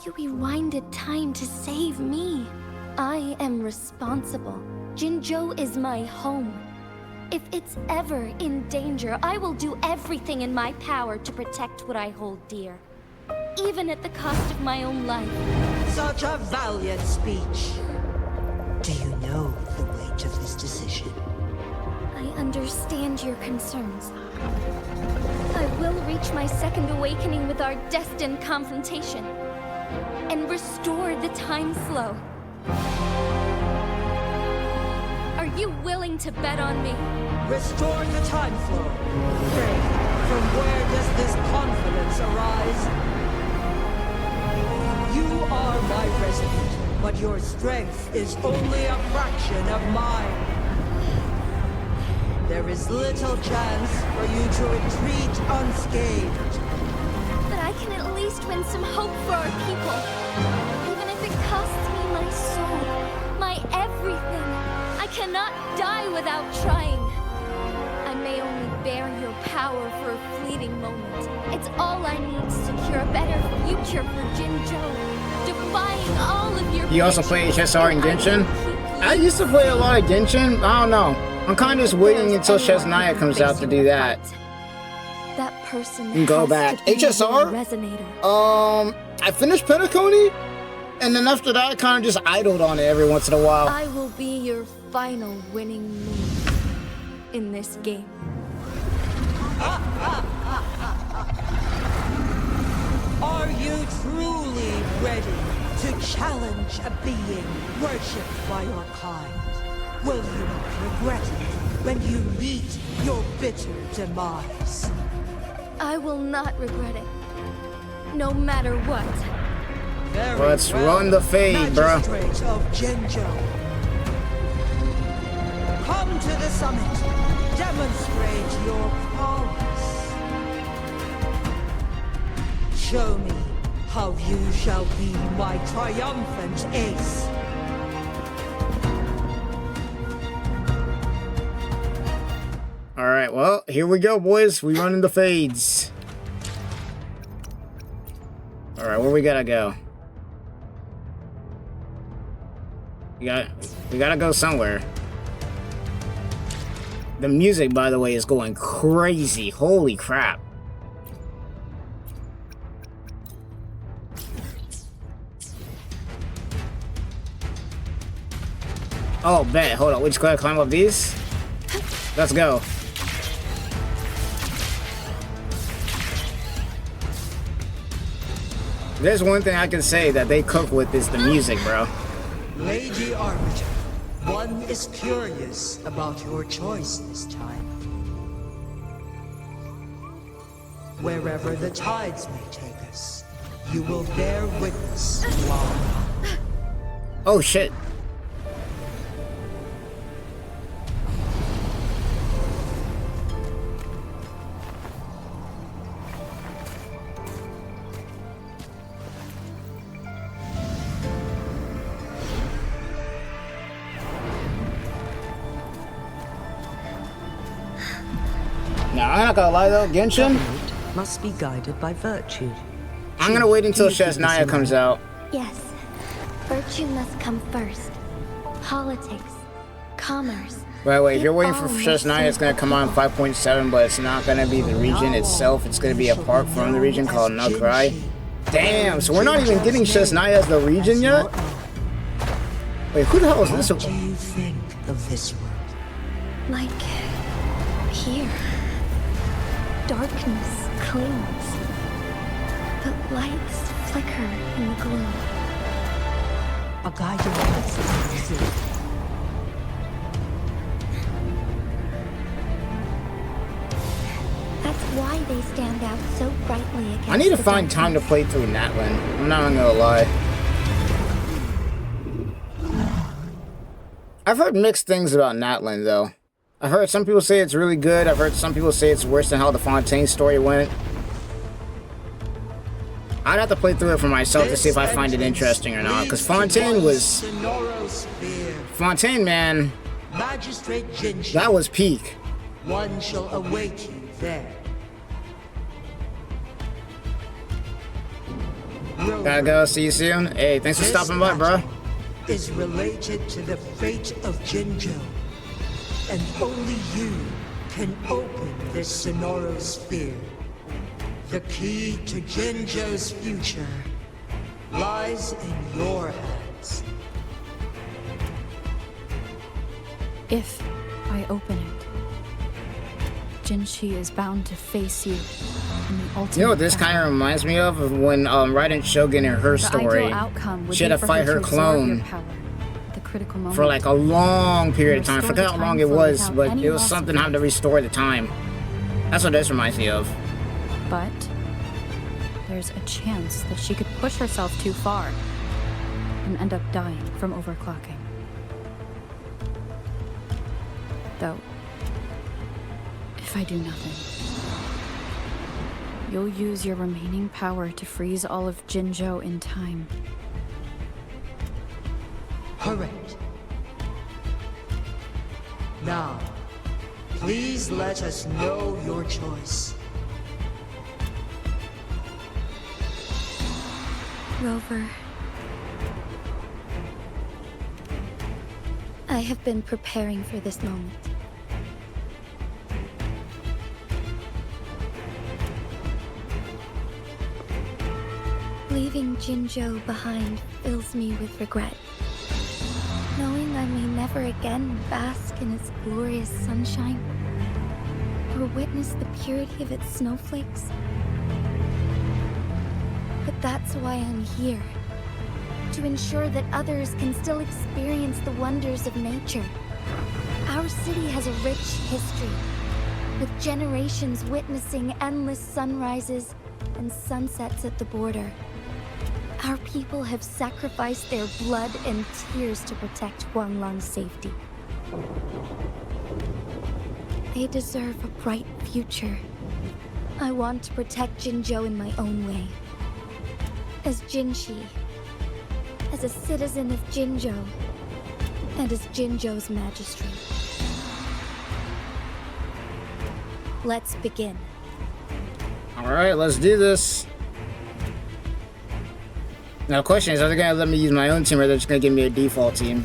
You rewinded time to save me. I am responsible. Jinzhou is my home. If it's ever in danger, I will do everything in my power to protect what I hold dear, even at the cost of my own life. Such a valiant speech. Do you know the weight of this decision? I understand your concerns. I will reach my second awakening with our destined confrontation and restore the time flow. Are you willing to bet on me? Restore the time flow. Pray, from where does this confidence arise? You are my resident, but your strength is only a fraction of mine. There is little chance for you to retreat unscathed. But I can at least win some hope for our people. Even if it costs me my soul, my everything. I cannot die without trying. I may only bear your power for a fleeting moment. It's all I need to secure a better future for Jinzhou. Defying all of your... You also play HSR in Genshin? I used to play a lot of Genshin. I don't know. I'm kind of just waiting until Shesnaya comes out to do that. That person And go back. HSR? I finished Pentaconi, and then after that I kind of just idled on it every once in a while. I will be your final winning move in this game. Are you truly ready to challenge a being worshipped by your kind? Will you not regret it when you meet your bitter demise? I will not regret it, no matter what. Let's run the fade, bro. Magistrate of Jinzhou. Come to the summit. Demonstrate your prowess. Show me how you shall be my triumphant ace. Alright, well, here we go, boys. We running the fades. Alright, where we gotta go? We gotta go somewhere. The music, by the way, is going crazy. Holy crap. Oh, bet. Hold on. We just gotta climb up these? Let's go. There's one thing I can say that they cook with is the music, bro. Lady Arbiter, one is curious about your choice this time. Wherever the tides may take us, you will bear witness to our... Oh, shit. Now, I'm not gonna lie though, Genshin must be guided by virtue. I'm gonna wait until Shesnaya comes out. Yes, virtue must come first. Politics, commerce. Wait, if you're waiting for Shesnaya, it's gonna come on 5.7, but it's not gonna be the region itself. It's gonna be apart from the region called Nukrai. Damn, so we're not even getting Shesnaya as the region yet? Wait, who the hell is this? What do you think of this world? Like here. Darkness clings, but lights flicker in the gloom. A guiding presence. That's why they stand out so brightly against I need to the find time to play through Natlan. I'm not even gonna lie. I've heard mixed things about Natlan, though. I've heard some people say it's really good. I've heard some people say it's worse than how the Fontaine story went. I'd have to play through it for myself to see if I find it interesting or not. Because Fontaine was... Fontaine, man. That was peak. One shall await you there. Gotta go. See you soon. Hey, thanks for stopping by, bro. Is related to the fate of Jinzhou. And only you can open this Sonoro sphere. The key to Jinzhou's future lies in your hands. If I open it, Jinshi is bound to face you in the ultimate. You know what this kind of reminds me of when Raiden Shogun in her story, she had to fight her clone for like a long period of time. I forgot how long it was, but it was something having to restore the time. That's what this reminds me of. But there's a chance that she could push herself too far and end up dying from overclocking. Though, if I do nothing, you'll use your remaining power to freeze all of Jinzhou in time. Correct. Now, please let us know your choice. Rover, I have been preparing for this moment. Leaving Jinzhou behind fills me with regret. Knowing I may never never again bask in its glorious sunshine or witness the purity of its snowflakes. But that's why I'm here. To ensure that others can still experience the wonders of nature. Our city has a rich history, with generations witnessing endless sunrises and sunsets at the border. Our people have sacrificed their blood and tears to protect Huanglang's safety. They deserve a bright future. I want to protect Jinzhou in my own way. As Jinshi, as a citizen of Jinzhou, and as Jinzhou's magistrate. Let's begin. Alright, let's do this. Now the question is, are they gonna let me use my own team or they're just gonna give me a default team?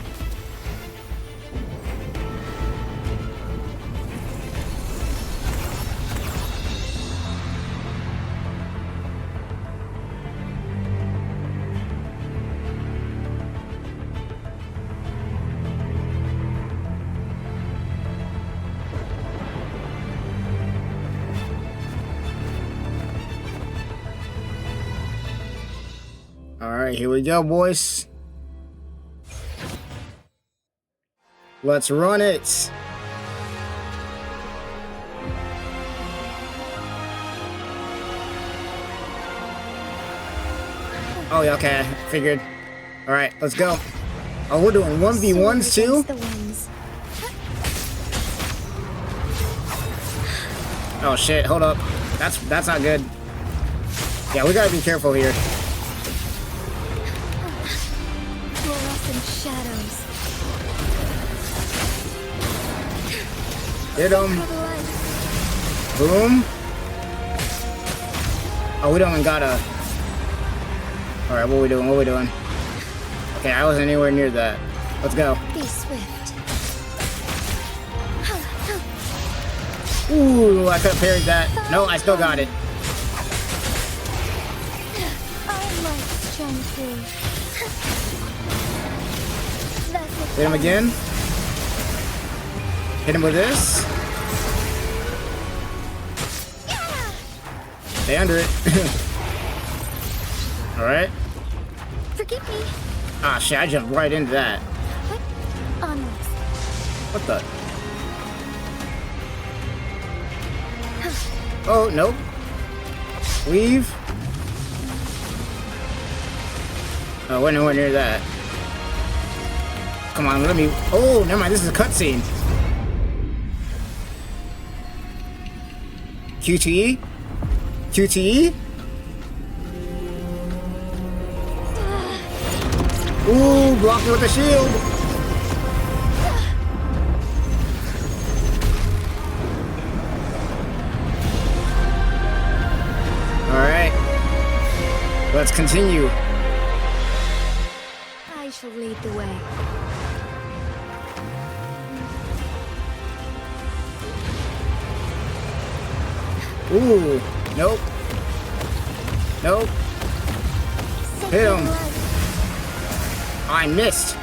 Alright, here we go, boys. Let's run it. Oh, yeah, okay, I figured. Alright, let's go. Oh, we're doing 1v1s too? Oh shit, hold up. That's not good. Yeah, we gotta be careful here. Shadows. Hit him. Boom. Oh, we don't even gotta. Alright, what are we doing? What are we doing? Okay, I wasn't anywhere near that. Let's go. Be swift. Ooh, I could have parried that. No, I still got it. I like strength too. Hit him again. Hit him with this. Stay under it. Alright. Forgive me. Ah, shit, I jumped right into that. Onwards. What the? Oh, nope. Weave. Oh, we're nowhere near that. Come on, let me... Oh, never mind, this is a cutscene. QTE? QTE? Ooh, block me with the shield! Alright. Let's continue. I shall lead the way. Ooh, nope. Nope. Hit him. I missed.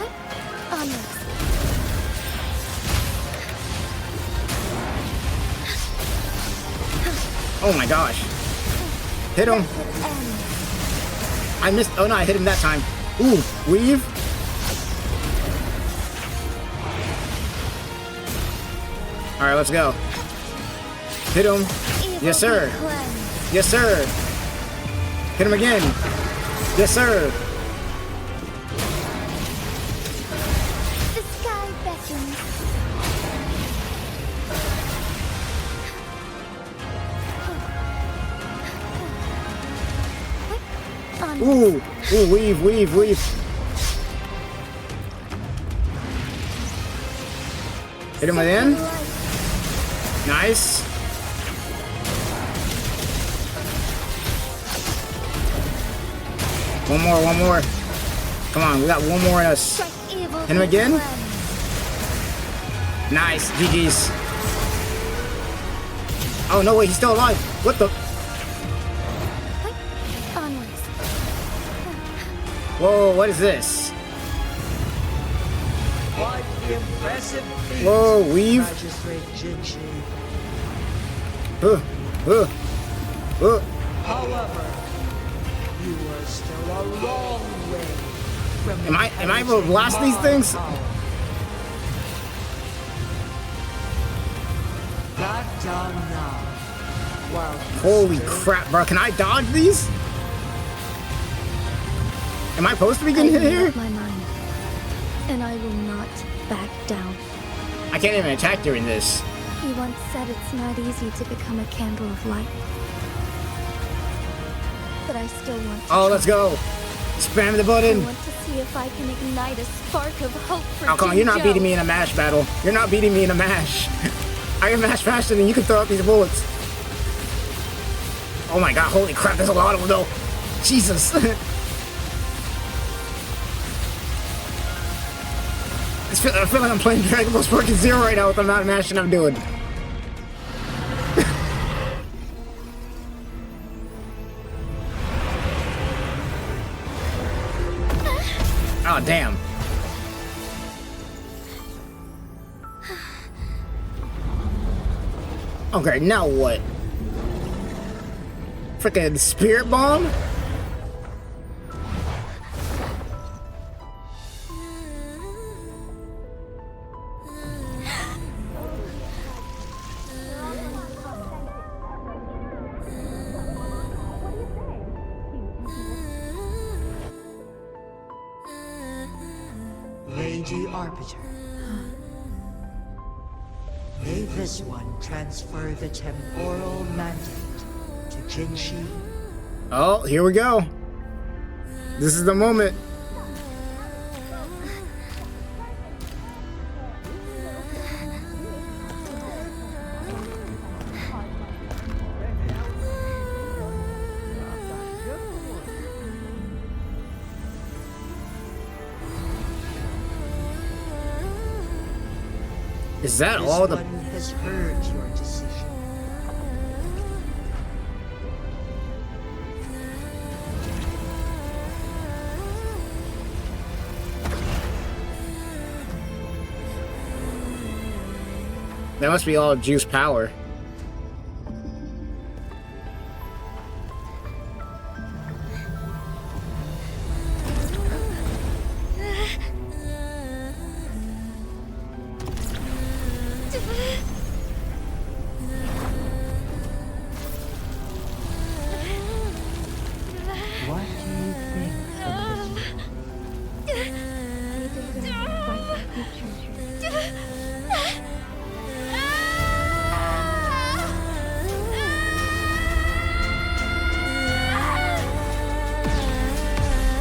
Oh my gosh. Hit him. I missed. Oh no, I hit him that time. Ooh, weave. Alright, let's go. Hit him. Yes, sir. Yes, sir. Hit him again. Yes, sir. The sky beckons. Ooh, ooh, weave, weave, weave. Hit him again. Nice. One more, one more. Come on, we got one more in us. Hit him again. Nice, GG's. Oh, no way, he's still alive. What the? Whoa, what is this? Why the impressive feat, Whoa, weave. Magistrate Jinshi. However, you are still a long way from Am I able to blast these things? Back down now. While Holy crap, bro. Can I dodge these? Am I supposed to be getting hit here? My mind, and I will not back down. I can't even attack during this. He once said it's not easy to become a candle of light. But I still want to. Oh, let's go. Spam the button. I want to see if I can ignite a spark of hope for Oh, come on. You're not Jinjo. beating me in a mash battle. You're not beating me in a mash. I can mash faster than you can throw out these bullets. Oh my god, holy crap. There's a lot of them, though. Jesus. I feel like I'm playing Dragon Ball Sparking Zero right now with the amount of mashing I'm doing. Oh, damn. Okay, now what? Freaking spirit bomb? Lady Arbiter. May this one transfer the temporal mandate to Jinshi. Oh, here we go. This is the moment. Is that This all the... one has heard your decision. That must be all juice power. What do you think of this?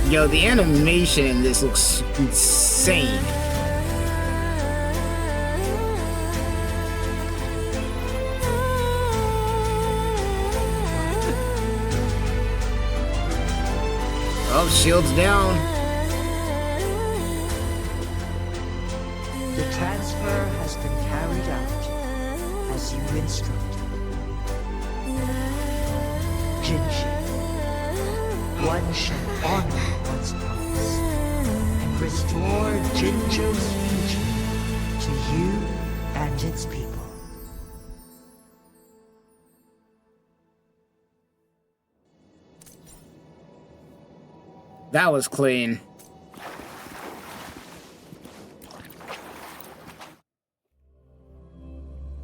Yo, the animation in this looks insane. Oh, shield's down. The transfer has been carried out as you instructed. Jinshi, one shall honor one's promise and restore Jinjo's future to you and its people. That was clean.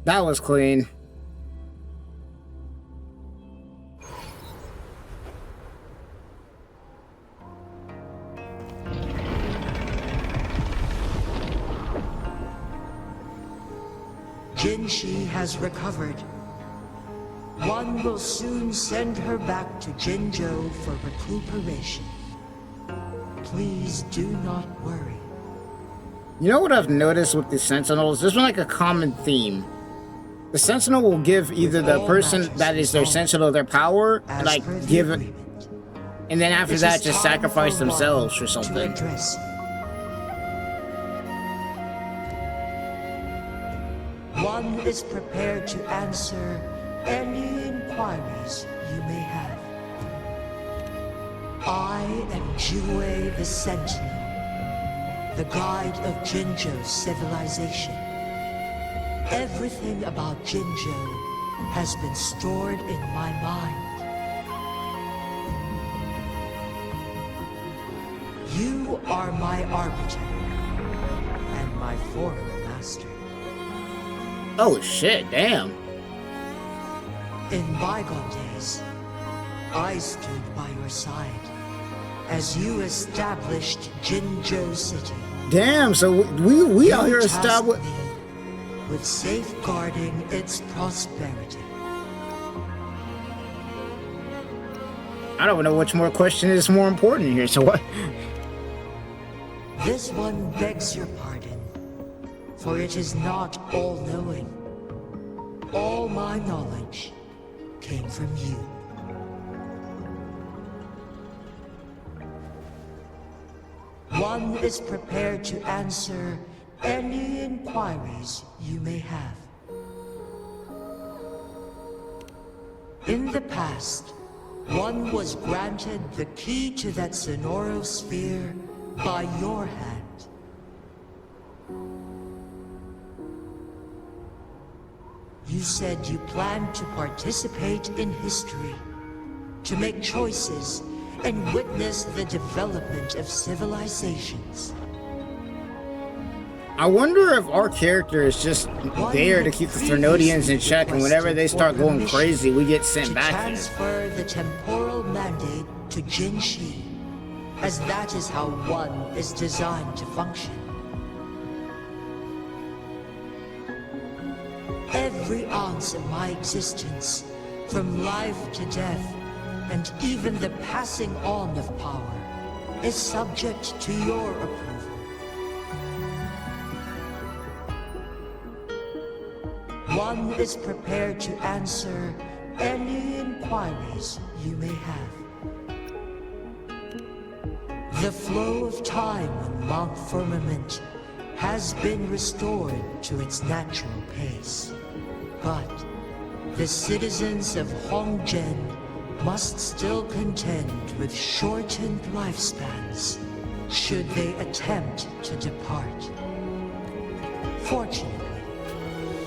That was clean. Jinshi has recovered. One will soon send her back to Jinjo for recuperation. Please do not worry. You know what I've noticed with the Sentinels? There's been like a common theme. The Sentinel will give either the person that is their Sentinel their power, and like give it, and then after that just sacrifice themselves or something. One is prepared to answer any inquiries you may have. I am Jinshi'S the Sentinel, the guide of Jinji'S civilization. Everything about Jinji' has been stored in my mind. You are my arbiter and my former master. Oh shit, damn. In bygone days, I stood by your side as you established Jinji' City. Damn, so we out here established with safeguarding its prosperity. I don't know which more question is more important here, so what? This one begs your pardon, for it is not all-knowing. All my knowledge came from you. One is prepared to answer any inquiries you may have. In the past, one was granted the key to that Sonoro sphere by your hand. You said you planned to participate in history, to make choices and witness the development of civilizations. I wonder if our character is just there to keep the Threnodians in check, and whenever they start going crazy, we get sent back here. Transfer the temporal mandate to Jinshi, as that is how one is designed to function. Every ounce of my existence, from life to death, and even the passing on of power, is subject to your approval. One is prepared to answer any inquiries you may have. The flow of time on Mount Firmament has been restored to its natural pace. But the citizens of Hongzhen must still contend with shortened lifespans should they attempt to depart. Fortunately,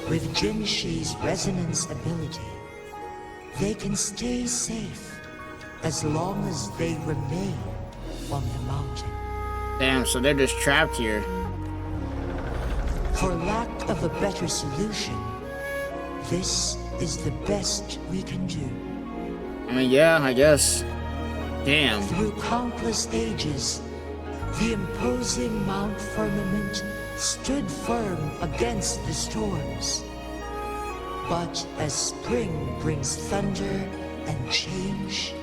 with Jinshi'S resonance ability, they can stay safe as long as they remain on the mountain. Damn, so they're just trapped here. For lack of a better solution, this is the best we can do. I mean, yeah, I guess. Damn. Through countless ages, the imposing Mount Firmament stood firm against the storms. But as spring brings thunder and change,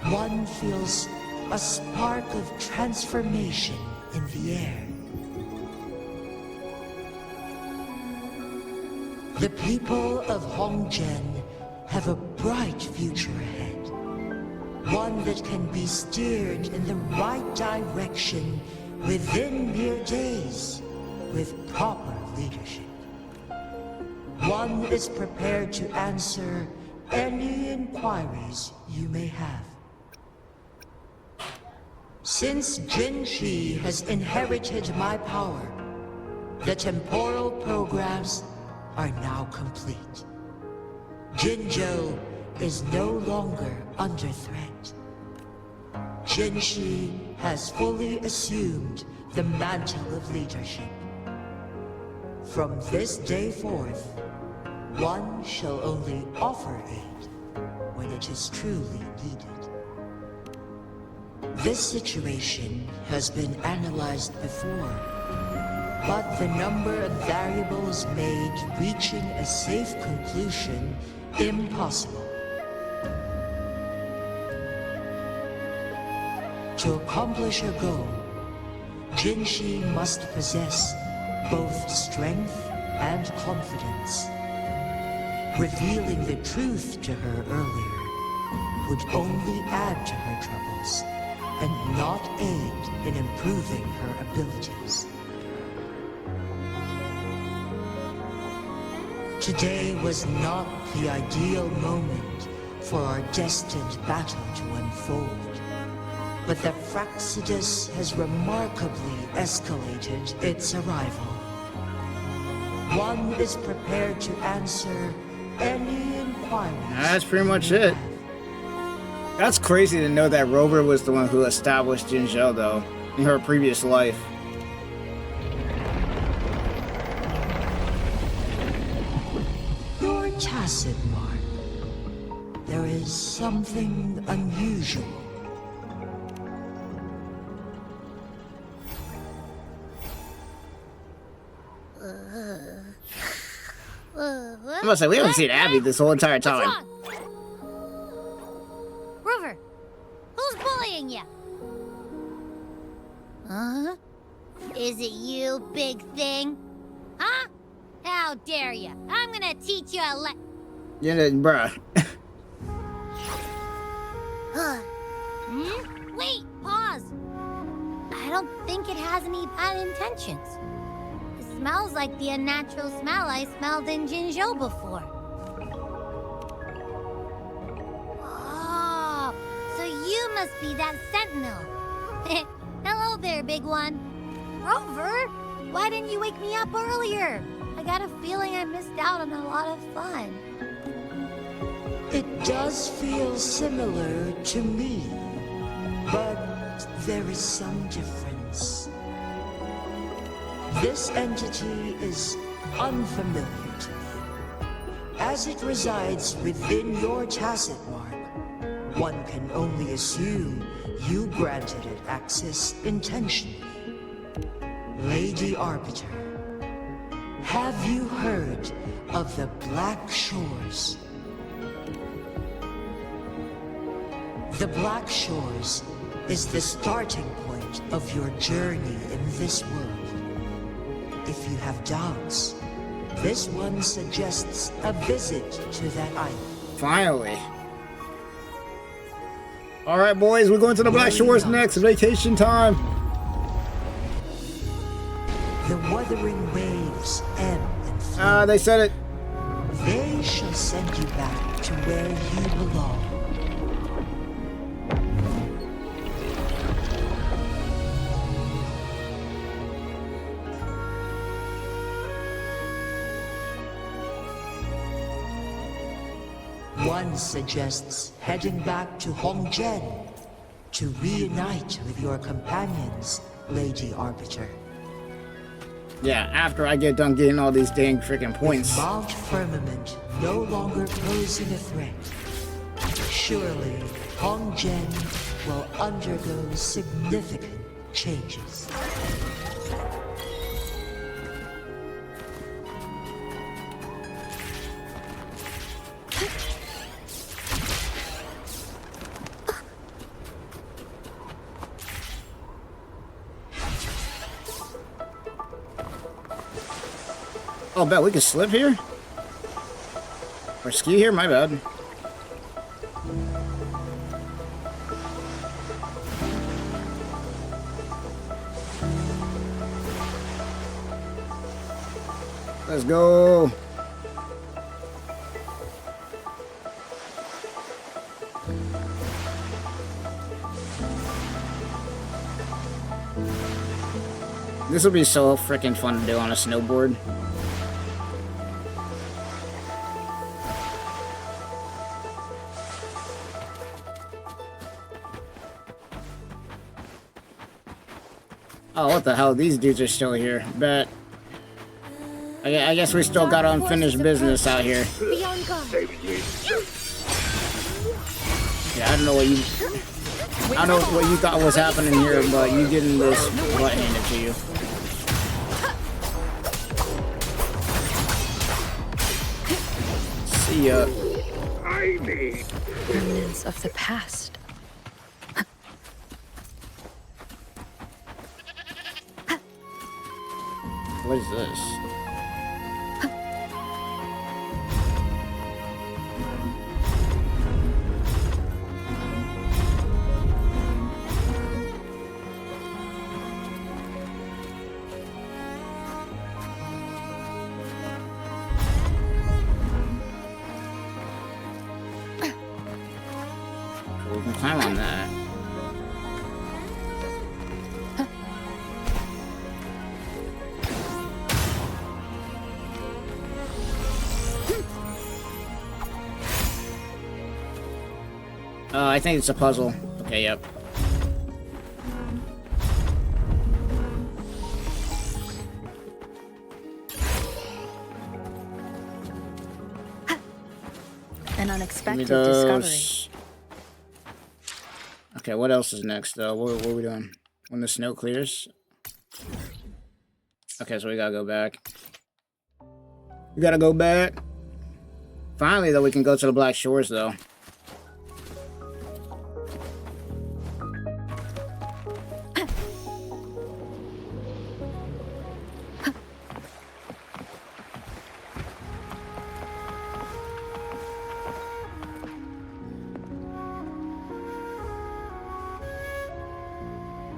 one feels a spark of transformation in the air. The people of Hongzhen have a bright future ahead. One that can be steered in the right direction within mere days with proper leadership. One is prepared to answer any inquiries you may have. Since Jinshi has inherited my power, the temporal programs are now complete. Jinji' is no longer under threat. Jinshi has fully assumed the mantle of leadership. From this day forth, one shall only offer aid when it is truly needed. This situation has been analyzed before, but the number of variables made reaching a safe conclusion impossible. To accomplish her goal, Jinshi must possess both strength and confidence. Revealing the truth to her earlier would only add to her troubles and not aid in improving her abilities. Today was not the ideal moment for our destined battle to unfold. but the Fraxidus has remarkably escalated its arrival. One is prepared to answer any inquiries. That's pretty much it. That's crazy to know that Rover was the one who established Jinshi, though, in her previous life. Your tacit mark. There is something unusual. I must say, we haven't seen Abby this whole entire time. Rover, who's bullying you? Huh? Is it you, big thing? Huh? How dare you? I'm gonna teach you a Yeah, bruh. Wait, pause. I don't think it has any bad intentions. It smells like the unnatural smell I smelled in Jinshi'S before. Oh, so you must be that sentinel. Hello there, big one. Rover, why didn't you wake me up earlier? I got a feeling I missed out on a lot of fun. It does feel similar to me, but there is some difference. This entity is unfamiliar to me. As it resides within your tacit mark, one can only assume you granted it access intentionally. Lady Arbiter, have you heard of the Black Shores? The Black Shores is the starting point of your journey in this world. If you have doubts, this one suggests a visit to that island. Finally. Alright, boys, we're going to the Black Shores next. Vacation time. The Wuthering waves ebb and flow. They said it. They shall send you back to where you belong. One suggests heading back to Hongzhen to reunite with your companions, Lady Arbiter. Yeah, after I get done getting all these dang freaking points. With Mount Firmament no longer posing a threat, surely Hongzhen will undergo significant changes. Oh, bet we can slip here? Or ski here? My bad. Let's go. This will be so freaking fun to do on a snowboard. Oh, what the hell? These dudes are still here. Bet. I guess we still got unfinished business out here. Yeah, I don't know what you... I don't know what you thought was happening here, but you getting this butt handed to you. See ya. I need remnants of the past. What is this? We can climb on that. I think it's a puzzle. Okay, yep. An unexpected discovery. Okay, what else is next, though? What are we doing? When the snow clears? Okay, so we gotta go back. We gotta go back. Finally, though, we can go to the Black Shores, though.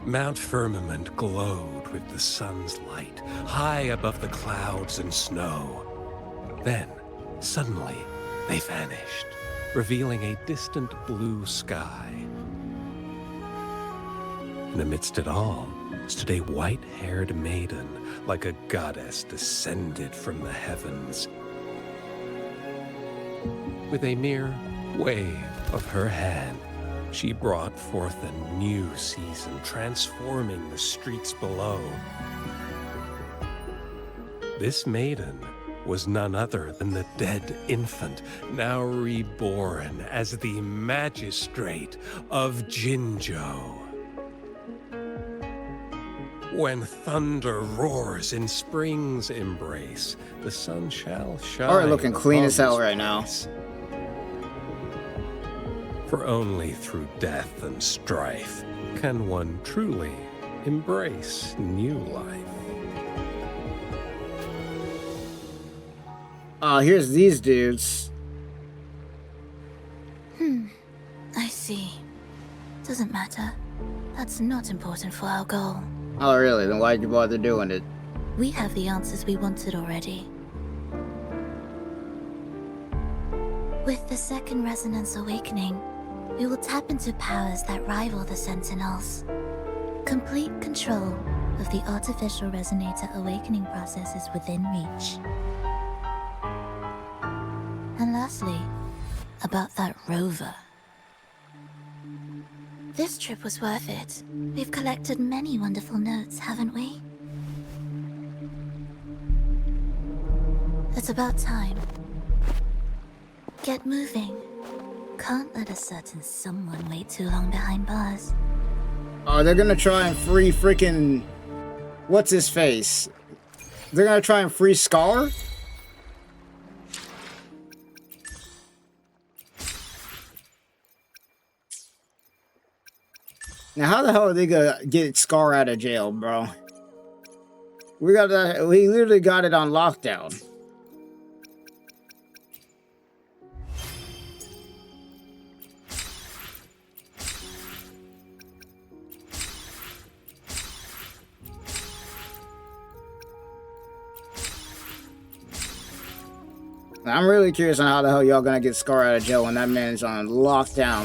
Mount Firmament glowed with the sun's light, high above the clouds and snow. Then, suddenly, they vanished, revealing a distant blue sky. And amidst it all stood a white-haired maiden, like a goddess descended from the heavens. With a mere wave of her hand, she brought forth a new season, transforming the streets below. This maiden was none other than the dead infant, now reborn as the magistrate of Jinzhou. When thunder roars in spring's embrace, the sun shall shine. Alright, looking clean as hell right now. For only through death and strife can one truly embrace new life. Here's these dudes. I see. Doesn't matter. That's not important for our goal. Oh, really? Then why'd you bother doing it? We have the answers we wanted already. With the second resonance awakening, we will tap into powers that rival the Sentinels. Complete control of the artificial resonator awakening process is within reach. And lastly, about that rover. This trip was worth it. We've collected many wonderful notes, haven't we? It's about time. Get moving. Can't let a certain someone wait too long behind bars. Oh, they're gonna try and free freaking... What's his face? They're gonna try and free Scar? Now, how the hell are they gonna get Scar out of jail, bro? We literally got it on lockdown. I'm really curious on how the hell y'all gonna get Scar out of jail when that man's on lockdown.